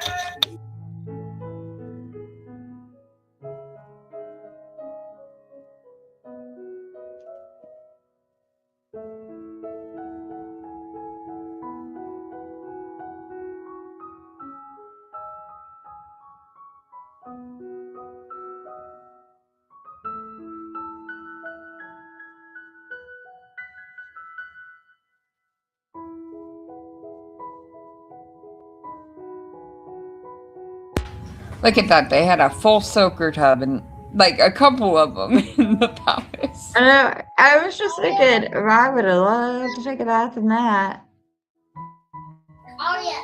Look at that. They had a full soaker tub and like a couple of them in the palace. I know. I was just thinking, I would have loved to take a bath in that. Oh yeah.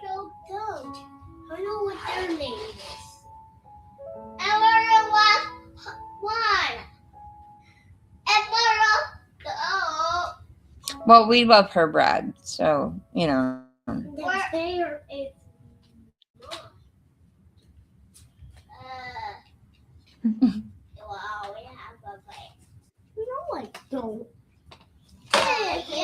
So good. I know what their name is. Emerald was one. Emerald. Well, we love her, Brad. So, you know. There is. Wow, we have a place. No, I don't. Yeah, I do.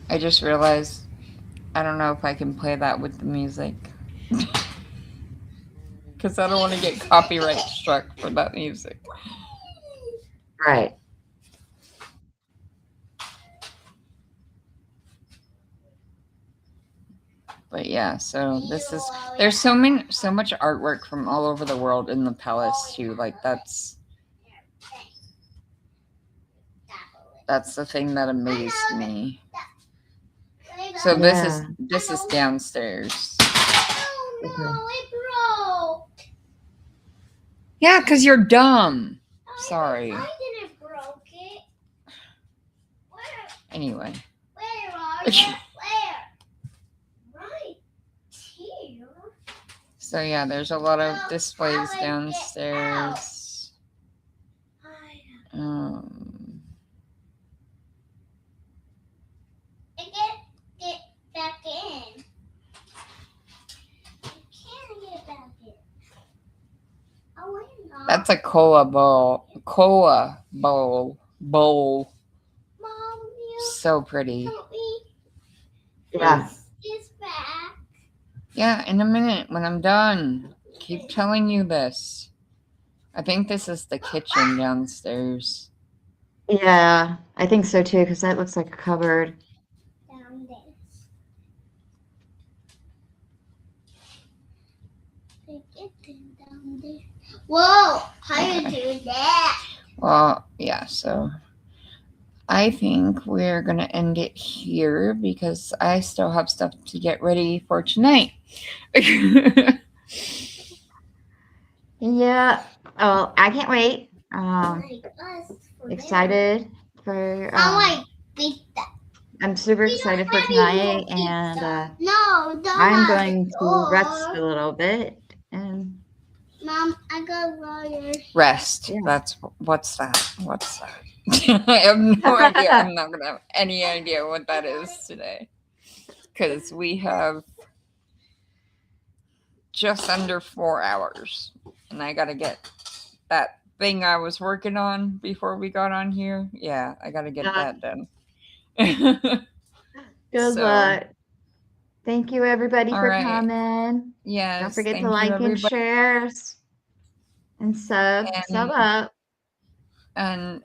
I just realized I don't know if I can play that with the music. Because I don't want to get copyright struck for that music. Right. But yeah, so this is there's so much artwork from all over the world in the palace too. Like that's the thing that amazed me. So this is downstairs. No, it broke. Yeah, because you're dumb. Sorry. I didn't broke it. Anyway. Where are you? Where? Right here. So yeah, there's a lot of displays downstairs. I can't get back in. I can't get back in. Oh, wait, no. That's a cola bowl. Cola bowl. Mom, So pretty. Yeah. Is back. Yeah, in a minute when I'm done. Keep telling you this. I think this is the kitchen downstairs. Yeah, I think so too, because that looks like a cupboard. Down there. Down there. Whoa! How you do that? Well, yeah, so I think we're going to end it here because I still have stuff to get ready for tonight. Yeah. Oh, I can't wait. Excited for. I'm super excited for tonight, and I'm going to rest a little bit. And Mom, I got lawyers. Rest. Yeah. What's that? I have no idea. I'm not going to have any idea what that is today. Because we have just under 4 hours. And I got to get that thing I was working on before we got on here. Yeah, I got to get that done. Good luck. Thank you, everybody, for coming. Yes. Don't forget to like and share and sub up. And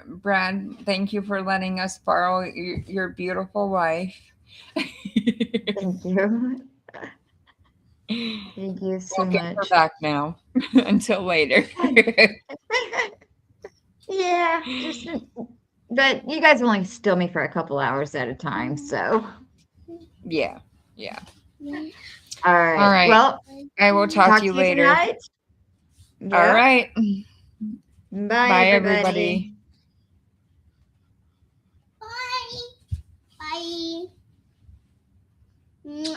Brad, thank you for letting us borrow your beautiful wife. Thank you. Thank you so much. Get her back now. Until later. Yeah, but you guys only steal me for a couple hours at a time, so. Yeah. All right. Well, I will talk to you later. Tonight. Yep. All right. Bye, everybody. Bye. Bye.